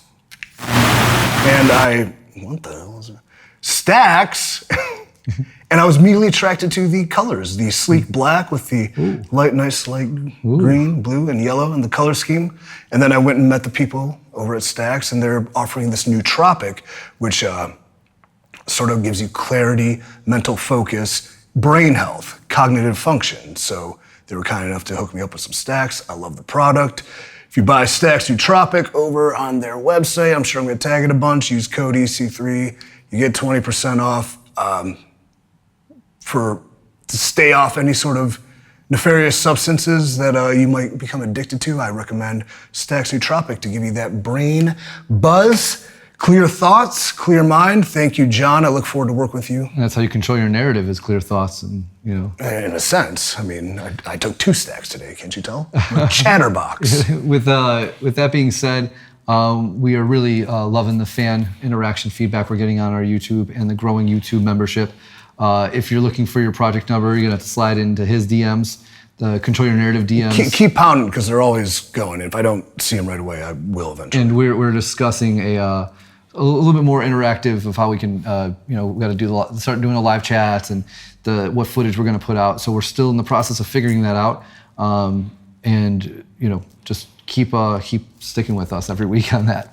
And what the hell is it? STACKS. And I was immediately attracted to the colors, the sleek black with the nice light green, blue, and yellow in the color scheme. And then I went and met the people over at STACKS, and they're offering this Nootropic, which sort of gives you clarity, mental focus, brain health, cognitive function. So they were kind enough to hook me up with some STACKS. I love the product. If you buy STACKS Nootropic over on their website, I'm sure I'm gonna tag it a bunch, use code EC3, you get 20% off. To stay off any sort of nefarious substances that you might become addicted to, I recommend STACKS Nootropic to give you that brain buzz, clear thoughts, clear mind. Thank you, John. I look forward to working with you. And that's how you control your narrative, is clear thoughts, and In a sense, I mean, I took 2 stacks today. Can't you tell? I'm a chatterbox. With that being said, we are really loving the fan interaction feedback we're getting on our YouTube and the growing YouTube membership. If you're looking for your project number, you're gonna have to slide into his DMs, the Control Your Narrative DMs. Keep pounding, because they're always going. If I don't see them right away, I will eventually. And we're discussing a little bit more interactive of how we can, we got to start doing a live chats and what footage we're gonna put out. So we're still in the process of figuring that out. Just keep sticking with us every week on that.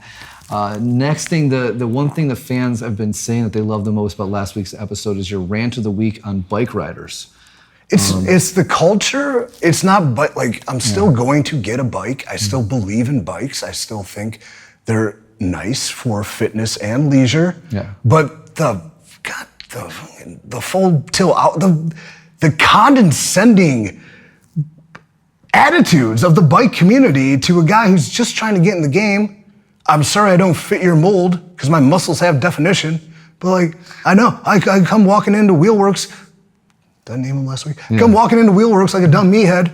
Next thing, the one thing the fans have been saying that they love the most about last week's episode is your rant of the week on bike riders. It's the culture. It's not, but like, I'm still going to get a bike. I still believe in bikes. I still think they're nice for fitness and leisure. Yeah. But the full till out, the condescending attitudes of the bike community to a guy who's just trying to get in the game. I'm sorry I don't fit your mold because my muscles have definition, but like, I know, I come walking into Wheelworks, did I name him last week? Yeah. Come walking into Wheelworks like a dumb meathead,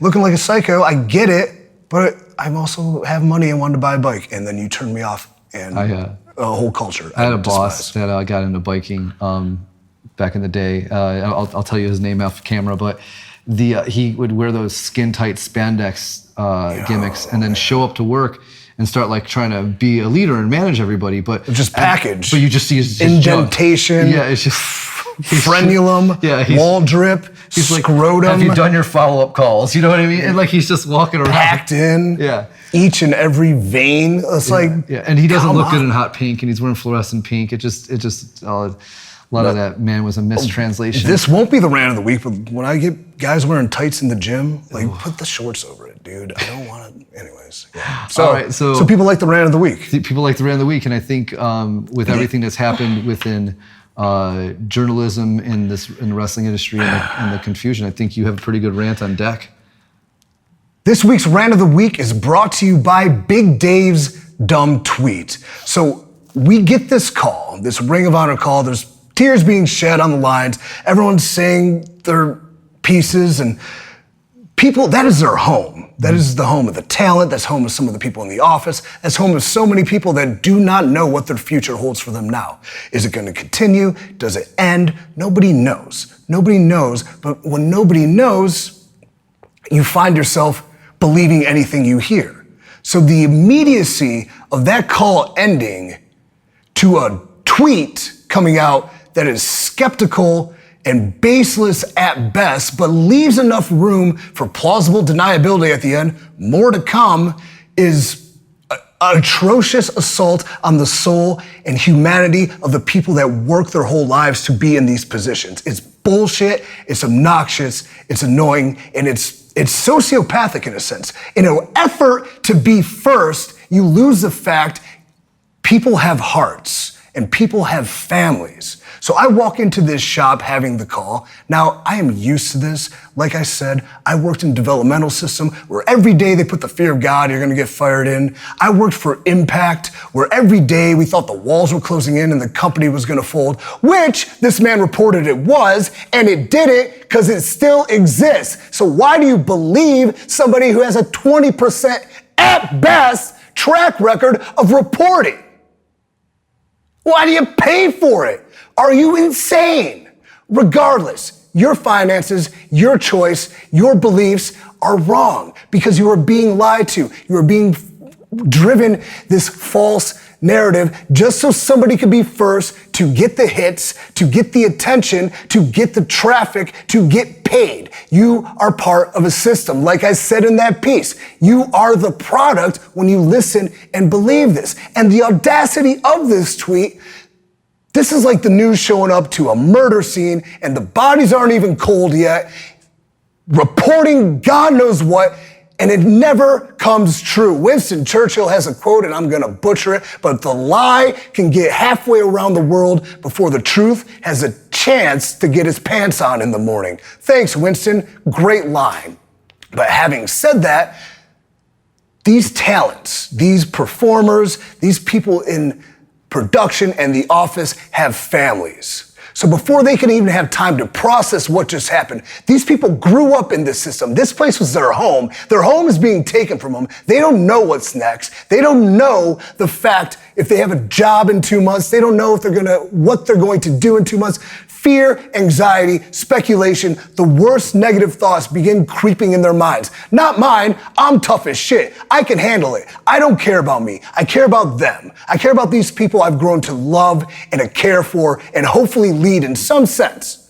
looking like a psycho, I get it, but I also have money and wanted to buy a bike, and then you turned me off, and a whole culture. I had a boss that got into biking back in the day. I'll tell you his name off camera, but he would wear those skin-tight spandex gimmicks and then show up to work and start like trying to be a leader and manage everybody, but just packaged. But you just see his indentation. Yeah, it's just frenulum. Wall drip. He's scrotum. Like, have you done your follow-up calls? You know what I mean? And like he's just walking around, packed in. Yeah. Each and every vein. It's like and he doesn't look good in hot pink, and he's wearing fluorescent pink. It just a lot of that, man, was a mistranslation. This won't be the rant of the week, but when I get guys wearing tights in the gym, like put the shorts over it, dude. I don't want to. Anyways, yeah. So, All right, so people like the rant of the week. People like the rant of the week, and I think with everything that's happened within journalism in the wrestling industry and the confusion, I think you have a pretty good rant on deck. This week's rant of the week is brought to you by Big Dave's dumb tweet. So we get this call, this Ring of Honor call. There's tears being shed on the lines. Everyone's saying their pieces, and people, that is their home. That is the home of the talent. That's home of some of the people in the office. That's home of so many people that do not know what their future holds for them now. Is it going to continue? Does it end? Nobody knows. Nobody knows. But when nobody knows, you find yourself believing anything you hear. So the immediacy of that call ending to a tweet coming out that is skeptical and baseless at best, but leaves enough room for plausible deniability at the end, more to come, is an atrocious assault on the soul and humanity of the people that work their whole lives to be in these positions. It's bullshit, it's obnoxious, it's annoying, and it's sociopathic in a sense. In an effort to be first, you lose the fact people have hearts and people have families. So I walk into this shop having the call. Now, I am used to this. Like I said, I worked in developmental system where every day they put the fear of God, you're gonna get fired in. I worked for Impact, where every day we thought the walls were closing in and the company was gonna fold, which this man reported it was, and it didn't because it still exists. So why do you believe somebody who has a 20% at best track record of reporting? Why do you pay for it? Are you insane? Regardless, your finances, your choice, your beliefs are wrong because you are being lied to. You are being driven this false narrative just so somebody could be first to get the hits, to get the attention, to get the traffic, to get paid. You are part of a system. Like I said in that piece, you are the product when you listen and believe this. And the audacity of this tweet, this is like the news showing up to a murder scene and the bodies aren't even cold yet, reporting God knows what, and it never comes true. Winston Churchill has a quote, and I'm gonna butcher it, but the lie can get halfway around the world before the truth has a chance to get its pants on in the morning. Thanks, Winston. Great line. But having said that, these talents, these performers, these people in production and the office have families. So before they can even have time to process what just happened, these people grew up in this system. This place was their home. Their home is being taken from them. They don't know what's next. They don't know the fact if they have a job in 2 months. They don't know if what they're going to do in 2 months. Fear, anxiety, speculation, the worst negative thoughts begin creeping in their minds. Not mine, I'm tough as shit. I can handle it. I don't care about me. I care about them. I care about these people I've grown to love and to care for and hopefully lead in some sense.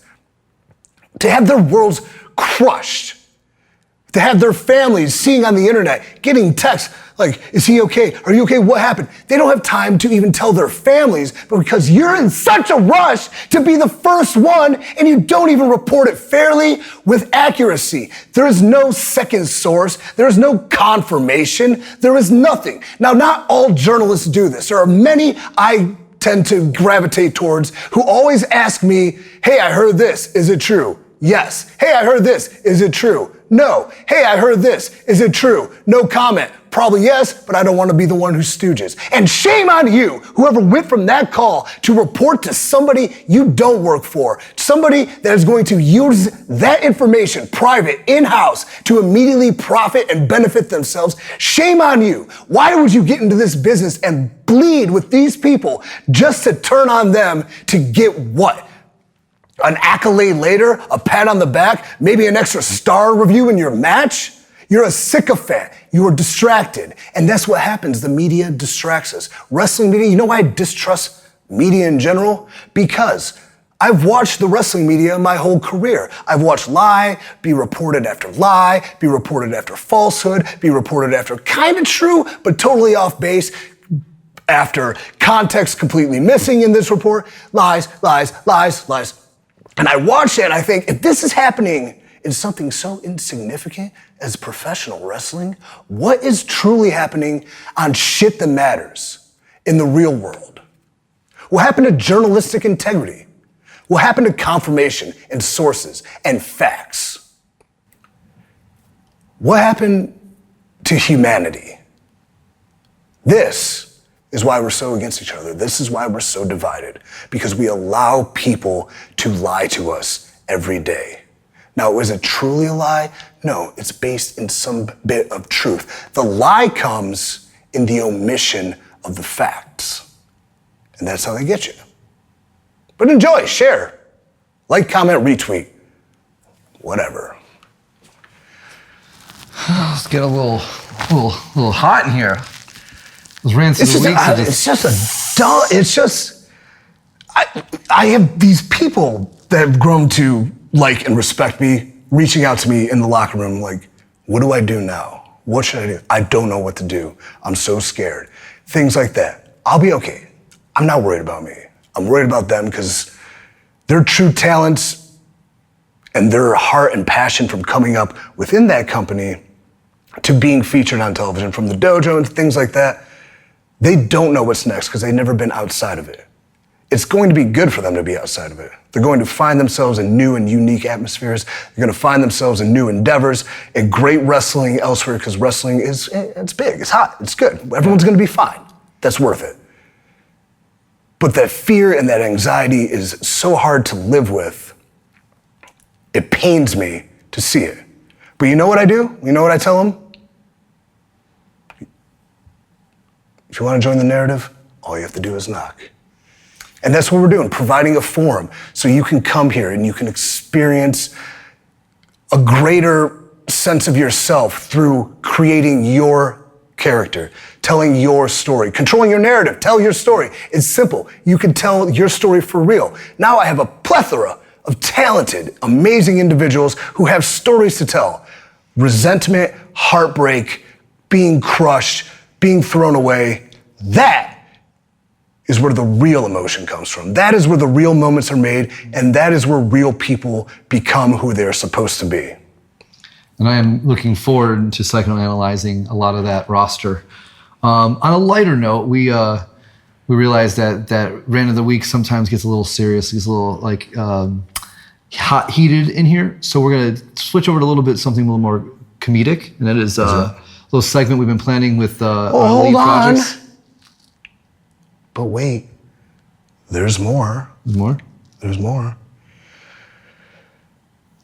To have their worlds crushed. To have their families seeing on the internet, getting texts like, is he okay? Are you okay? What happened? They don't have time to even tell their families, but because you're in such a rush to be the first one and you don't even report it fairly with accuracy. There is no second source. There is no confirmation. There is nothing. Now, not all journalists do this. There are many I tend to gravitate towards who always ask me, hey, I heard this. Is it true? Yes. Hey, I heard this. Is it true? No. Hey, I heard this. Is it true? No comment. Probably yes, but I don't want to be the one who stooges. And shame on you, whoever went from that call to report to somebody you don't work for, somebody that is going to use that information, private, in-house, to immediately profit and benefit themselves. Shame on you. Why would you get into this business and bleed with these people just to turn on them to get what? An accolade later, a pat on the back, maybe an extra star review in your match? You're a sycophant. You are distracted. And that's what happens. The media distracts us. Wrestling media, you know why I distrust media in general? Because I've watched the wrestling media my whole career. I've watched lie, be reported after lie, be reported after falsehood, be reported after kind of true, but totally off base. after context completely missing in this report, lies, lies, lies, lies. And I watch it and I think, if this is happening in something so insignificant as professional wrestling, what is truly happening on shit that matters in the real world? What happened to journalistic integrity? What happened to confirmation and sources and facts? What happened to humanity? This is why we're so against each other. This is why we're so divided, because we allow people to lie to us every day. Now, is it truly a lie? No, it's based in some bit of truth. The lie comes in the omission of the facts. And that's how they get you. But enjoy, share, like, comment, retweet, whatever. Let's get a little hot in here. Those rants of the week. I have these people that have grown to like and respect me, reaching out to me in the locker room like, what do I do now? What should I do? I don't know what to do. I'm so scared. Things like that. I'll be okay. I'm not worried about me. I'm worried about them because their true talents and their heart and passion from coming up within that company to being featured on television, from the dojo and things like that, they don't know what's next because they've never been outside of it. It's going to be good for them to be outside of it. They're going to find themselves in new and unique atmospheres. They're going to find themselves in new endeavors and great wrestling elsewhere, because wrestling it's big, it's hot, it's good. Everyone's going to be fine. That's worth it. But that fear and that anxiety is so hard to live with. It pains me to see it. But you know what I do? You know what I tell them? If you want to join the narrative, all you have to do is knock. And that's what we're doing, providing a forum so you can come here and you can experience a greater sense of yourself through creating your character, telling your story, controlling your narrative, tell your story. It's simple. You can tell your story for real. Now I have a plethora of talented, amazing individuals who have stories to tell. Resentment, heartbreak, being crushed, being thrown away. That is where the real emotion comes from. That is where the real moments are made, and that is where real people become who they're supposed to be. And I am looking forward to psychoanalyzing a lot of that roster. On a lighter note, we realize that rant of the week sometimes gets a little serious, gets a little heated in here. So we're gonna switch over to a little bit something a little more comedic, and that is a little segment we've been planning with our lead projects. But wait, there's more. There's more? There's more.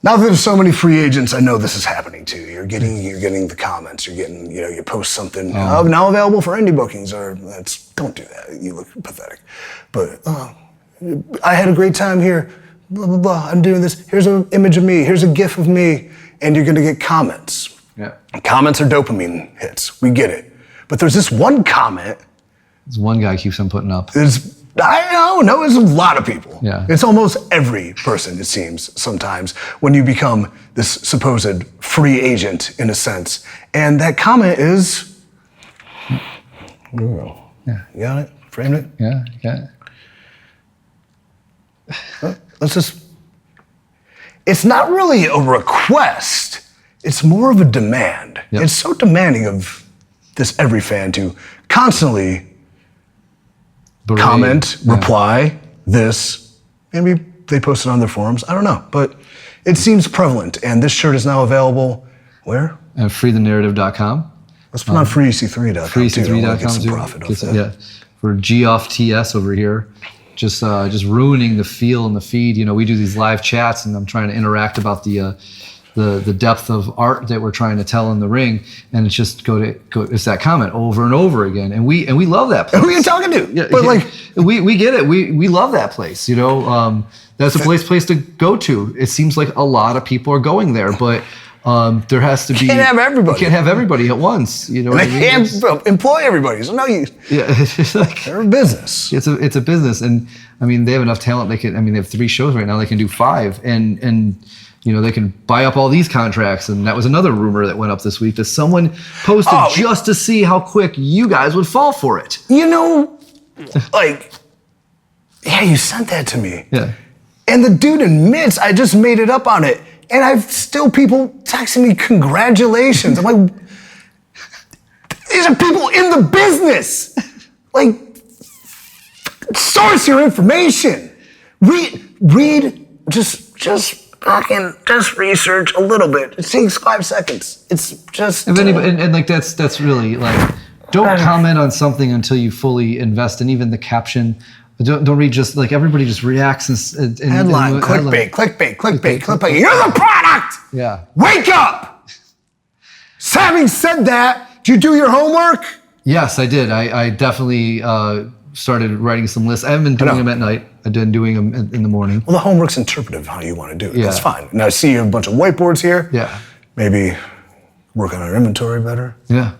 Now that there's so many free agents, I know this is happening too. You're getting the comments. You're getting, you post something now available for indie bookings, or don't do that. You look pathetic. But I had a great time here. Blah blah blah. I'm doing this. Here's an image of me. Here's a GIF of me, and you're gonna get comments. Yeah. Comments are dopamine hits. We get it. But there's this one comment. This one guy keeps on putting up. It's a lot of people. Yeah. It's almost every person, it seems, sometimes, when you become this supposed free agent, in a sense. And that comment is, yeah. You got it? Framed it? Yeah, you got it. It's not really a request. It's more of a demand. Yep. It's so demanding of this every fan to constantly comment, reply, this. Maybe they post it on their forums. I don't know. But it seems prevalent. And this shirt is now available where? At freethenarrative.com. Let's put on freec3.com. freec3.com. Get some profit off that. Yeah. For G off TS over here. Just ruining the feel and the feed. We do these live chats, and I'm trying to interact about the depth of art that we're trying to tell in the ring, and it's just it's that comment over and over again, and we love that place. Who are you talking to? Yeah, but we get it. We love that place. That's a place to go to. It seems like a lot of people are going there, but there has to be. Can't have everybody. You can't have everybody at once. And they can't employ everybody. So no, it's like they're a business. It's a business, and they have enough talent. They have 3 shows right now. They can do 5, and they can buy up all these contracts. And that was another rumor that went up this week that someone posted just to see how quick you guys would fall for it. like, yeah, you sent that to me. Yeah. And the dude admits I just made it up on it. And I've still people texting me congratulations. I'm like, these are people in the business. Like, source your information. Read, just research a little bit. It takes 5 seconds. It's just. And like that's really like, don't comment on something until you fully invest in even the caption. Don't read just like everybody just reacts and Headline, clickbait. You're the product. Yeah. Wake up. So having said that, did you do your homework? Yes, I did. I definitely started writing some lists. I haven't been doing them at night. I've been doing them in the morning. Well, the homework's interpretive, how you want to do it. Yeah. That's fine. Now I see you have a bunch of whiteboards here. Yeah. Maybe work on our inventory better. Yeah.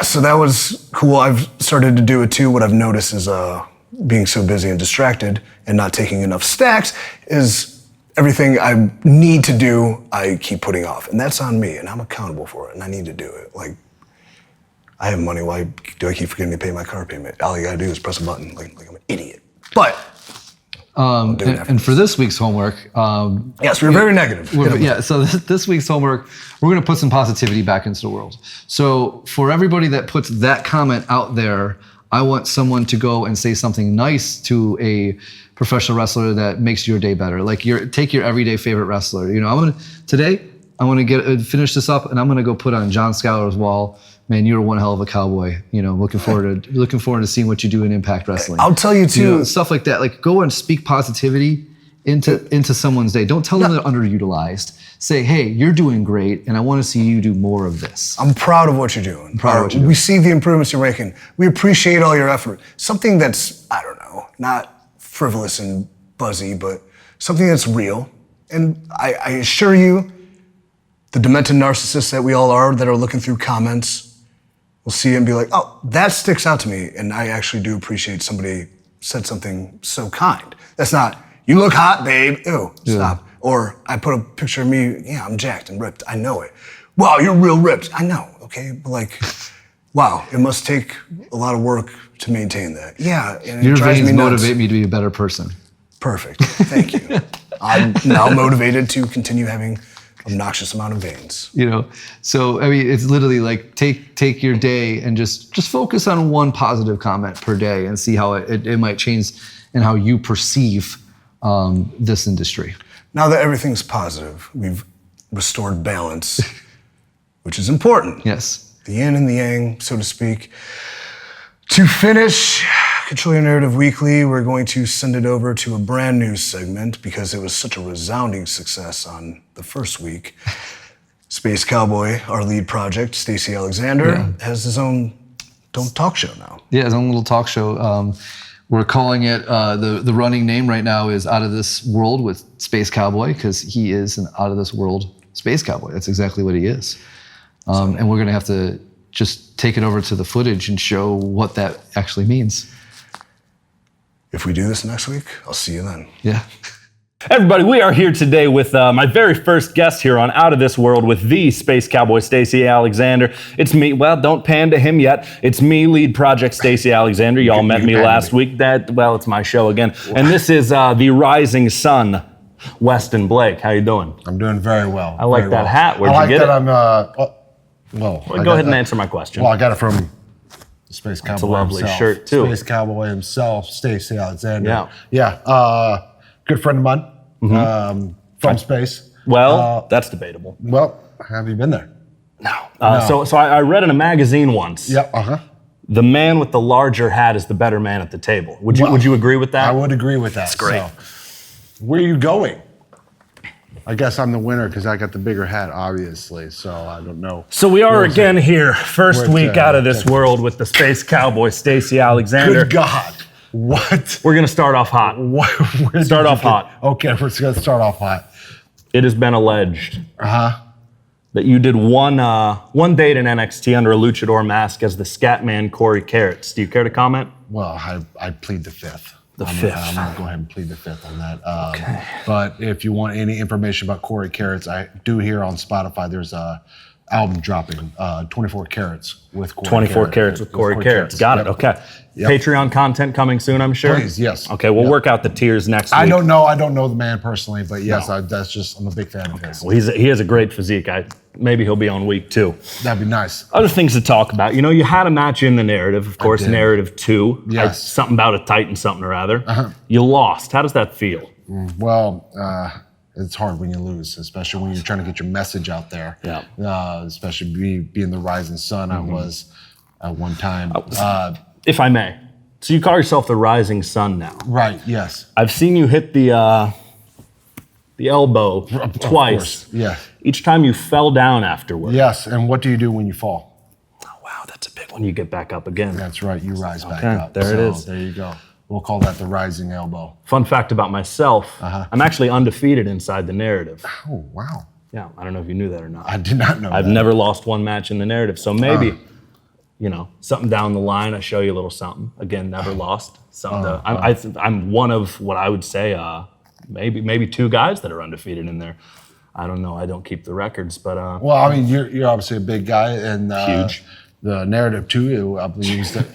So that was cool. I've started to do it too. What I've noticed is being so busy and distracted and not taking enough stacks is everything I need to do, I keep putting off. And that's on me, and I'm accountable for it, and I need to do it. Like, I have money, why do I keep forgetting to pay my car payment? All you gotta do is press a button, like I'm an idiot. But, and for this week's homework, yes, we're very negative. So this week's homework, we're going to put some positivity back into the world. So for everybody that puts that comment out there, I want someone to go and say something nice to a professional wrestler that makes your day better. Like take your everyday favorite wrestler. You know, I want to finish this up, and I'm going to go put on John Schuyler's wall. Man, you're one hell of a cowboy. You know, looking forward to seeing what you do in Impact Wrestling. I'll tell you too, you know, stuff like that. Like go and speak positivity into someone's day. Don't tell them they're underutilized. Say, hey, you're doing great, and I want to see you do more of this. I'm proud of what you're doing. We see the improvements you're making. We appreciate all your effort. Something that's, I don't know, not frivolous and buzzy, but something that's real. And I assure you, the demented narcissists that we all are that are looking through comments will see it and be like, oh, that sticks out to me. And I actually do appreciate somebody said something so kind. That's not, you look hot, babe. Ew, stop. Or I put a picture of me, yeah, I'm jacked and ripped. I know it. Wow, you're real ripped. I know, okay? But like, wow, it must take a lot of work to maintain that. Yeah, and your it drives veins me nuts. motivate me to be a better person. Perfect, thank you. I'm now motivated to continue having obnoxious amount of veins. You know, so I mean, it's literally like take your day and just focus on one positive comment per day and see how it might change in how you perceive this industry. Now that everything's positive, we've restored balance, which is important. Yes. The yin and the yang, so to speak. To finish Control Your Narrative Weekly, we're going to send it over to a brand new segment because it was such a resounding success on the first week. Space Cowboy, our lead project, Stacey Alexander, has his own talk show now. Yeah, his own little talk show. We're calling it, the running name right now is Out of This World with Space Cowboy, because he is an out of this world space cowboy. That's exactly what he is. And we're gonna have to just take it over to the footage and show what that actually means. If we do this next week, I'll see you then. Yeah. Everybody, we are here today with my very first guest here on Out of This World with the Space Cowboy, Stacey Alexander. It's me. Well, don't pan to him yet. It's me, lead project Stacey Alexander. Y'all met me last week. It's my show again. And this is the rising sun, Weston Blake. How you doing? I'm doing very well. I like that hat. Where'd you get it? Go ahead and answer my question. Well, I got it from the Space Cowboy. It's a lovely himself. shirt too. Space Cowboy himself, Stacey Alexander. Yeah. Good friend of mine from space. Well, that's debatable. Well, have you been there? No. So I read in a magazine once. Yep. The man with the larger hat is the better man at the table. Would you agree with that? I would agree with that. That's great. So, where are you going? I guess I'm the winner because I got the bigger hat, obviously. So I don't know. So we are again here, first week Out of This World with the Space Cowboy, Stacey Alexander. Good God. What? We're going to start off hot. Start off hot. Okay, we're going to start off hot. It has been alleged that you did one date in NXT under a luchador mask as the scat man Corey Carrots. Do you care to comment? Well, I plead the fifth. The fifth. I'm going to go ahead and plead the fifth on that. Okay. But if you want any information about Corey Carrots, I do hear on Spotify there's a album dropping, 24 Carats with Corey 24 Carrot. carats with Corey Carrots. Got it. Yep. Okay. Yep. Patreon content coming soon, I'm sure. Please, yes. Okay, we'll work out the tiers next week. I don't know the man personally, but yes, I'm a big fan of his. Well, he has a great physique. Maybe he'll be on week 2. That'd be nice. Other things to talk about. You know, you had a match in the narrative, of course, did. narrative 2. Yes. Something about a Titan, something or other. You lost. How does that feel? Well, it's hard when you lose, especially when you're trying to get your message out there. Yeah. Especially being the rising sun I was at one time. If I may. So you call yourself the Rising Sun now. Right, yes. I've seen you hit the elbow Of twice. course, yeah. Each time you fell down afterward. Yes, and what do you do when you fall? Oh, wow, that's a big one. You get back up again. That's right, you rise back Okay, up. there it is. There you go. We'll call that the rising elbow. Fun fact about myself, I'm actually undefeated inside the narrative. Oh, wow. Yeah, I don't know if you knew that or not. I did not know I've that. never lost one match in the narrative. So maybe, something down the line, I show you a little something. Again, never lost. I'm one of what I would say, maybe 2 guys that are undefeated in there. I don't know. I don't keep the records, but Well, I mean, you're obviously a big guy, and Huge. The narrative too, I believe, is that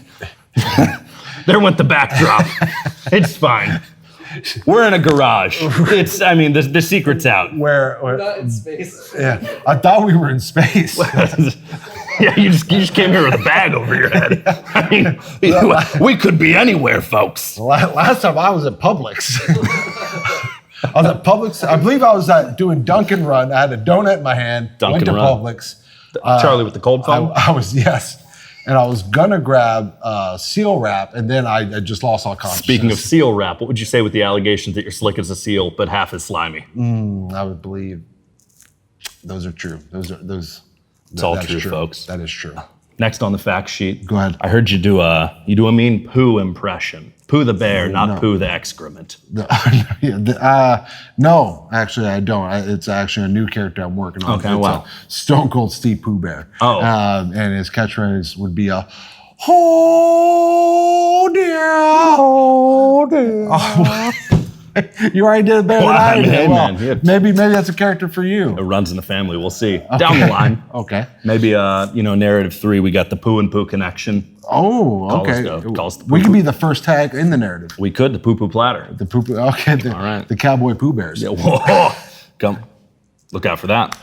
there went the backdrop. It's fine. We're in a garage. The secret's out. where Not in space. yeah, I thought we were in space. Yeah, you just came here with a bag over your head. I mean, we could be anywhere, folks. Last time I was at Publix. I was at Publix. I believe I was doing Dunkin' Run. I had a donut in my hand. Went to Dunkin' Run. Publix. Charlie with the cold phone? I was, yes. And I was gonna grab seal wrap, and then I just lost all consciousness. Speaking of seal wrap, what would you say with the allegations that you're slick as a seal but half as slimy? I would believe those are true. It's all true, folks. That is true. Next on the fact sheet. Go ahead. I heard you do a mean Pooh impression. Pooh the bear, not Pooh the excrement. No, actually, I don't. It's actually a new character I'm working on. Okay, It's wow. a Stone Cold Steve Pooh Bear. Oh. And his catchphrase would be "Oh dear, oh dear." You already did it better Well, than I I mean, did. hey, Well, man, yeah. maybe that's a character for you. It runs in the family. We'll see. Down the line. Okay. Maybe, narrative 3, we got the Pooh and Pooh connection. Oh, okay. Call us the We Pooh could be the first tag in the narrative. We could, the Pooh Pooh platter. The Pooh. Okay. All right. The Cowboy Pooh Bears. Yeah, whoa. Come. Look out for that.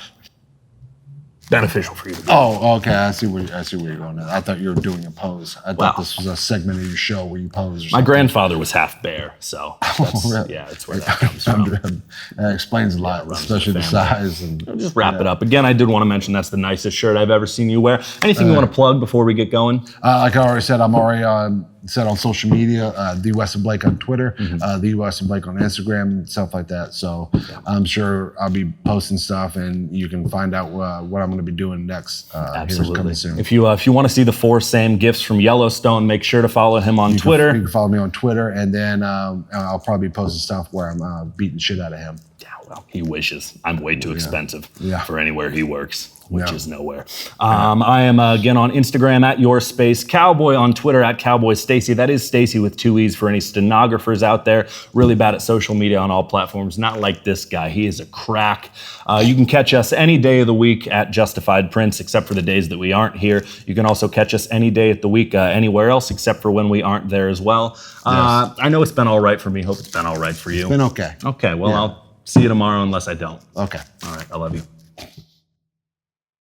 Beneficial for you to do. Oh, okay. I see where you're going. I thought you were doing a pose. I thought Wow. this was a segment of your show where you pose. Or My something. grandfather was half bear, so that's, really? yeah, that's where that comes from. That explains a lot, runs especially the the family. size. And Just wrap it up. Again, I did want to mention that's the nicest shirt I've ever seen you wear. Anything you want to plug before we get going? Like I already said, I'm already set on social media. The Weston Blake on Twitter, the Weston Blake on Instagram, stuff like that. So I'm sure I'll be posting stuff, and you can find out what I'm going to be doing next. Here's coming soon. If you want to see the 4 Sam gifts from Yellowstone, make sure to follow him on Twitter. You can follow me on Twitter, and then I'll probably be posting stuff where I'm beating shit out of him. Yeah, well, he wishes. I'm way too expensive Yeah. for anywhere he works, which Yeah. is nowhere. I am again on Instagram at Your Space Cowboy, on Twitter at Cowboy Stacy. That is Stacy with 2 E's for any stenographers out there. Really bad at social media on all platforms. Not like this guy. He is a crack. You can catch us any day of the week at Justified Prints, except for the days that we aren't here. You can also catch us any day of the week anywhere else, except for when we aren't there as well. I know it's been all right for me. Hope it's been all right for you. Been okay. Okay, well, Yeah. I'll see you tomorrow unless I don't. Okay. All right, I love you.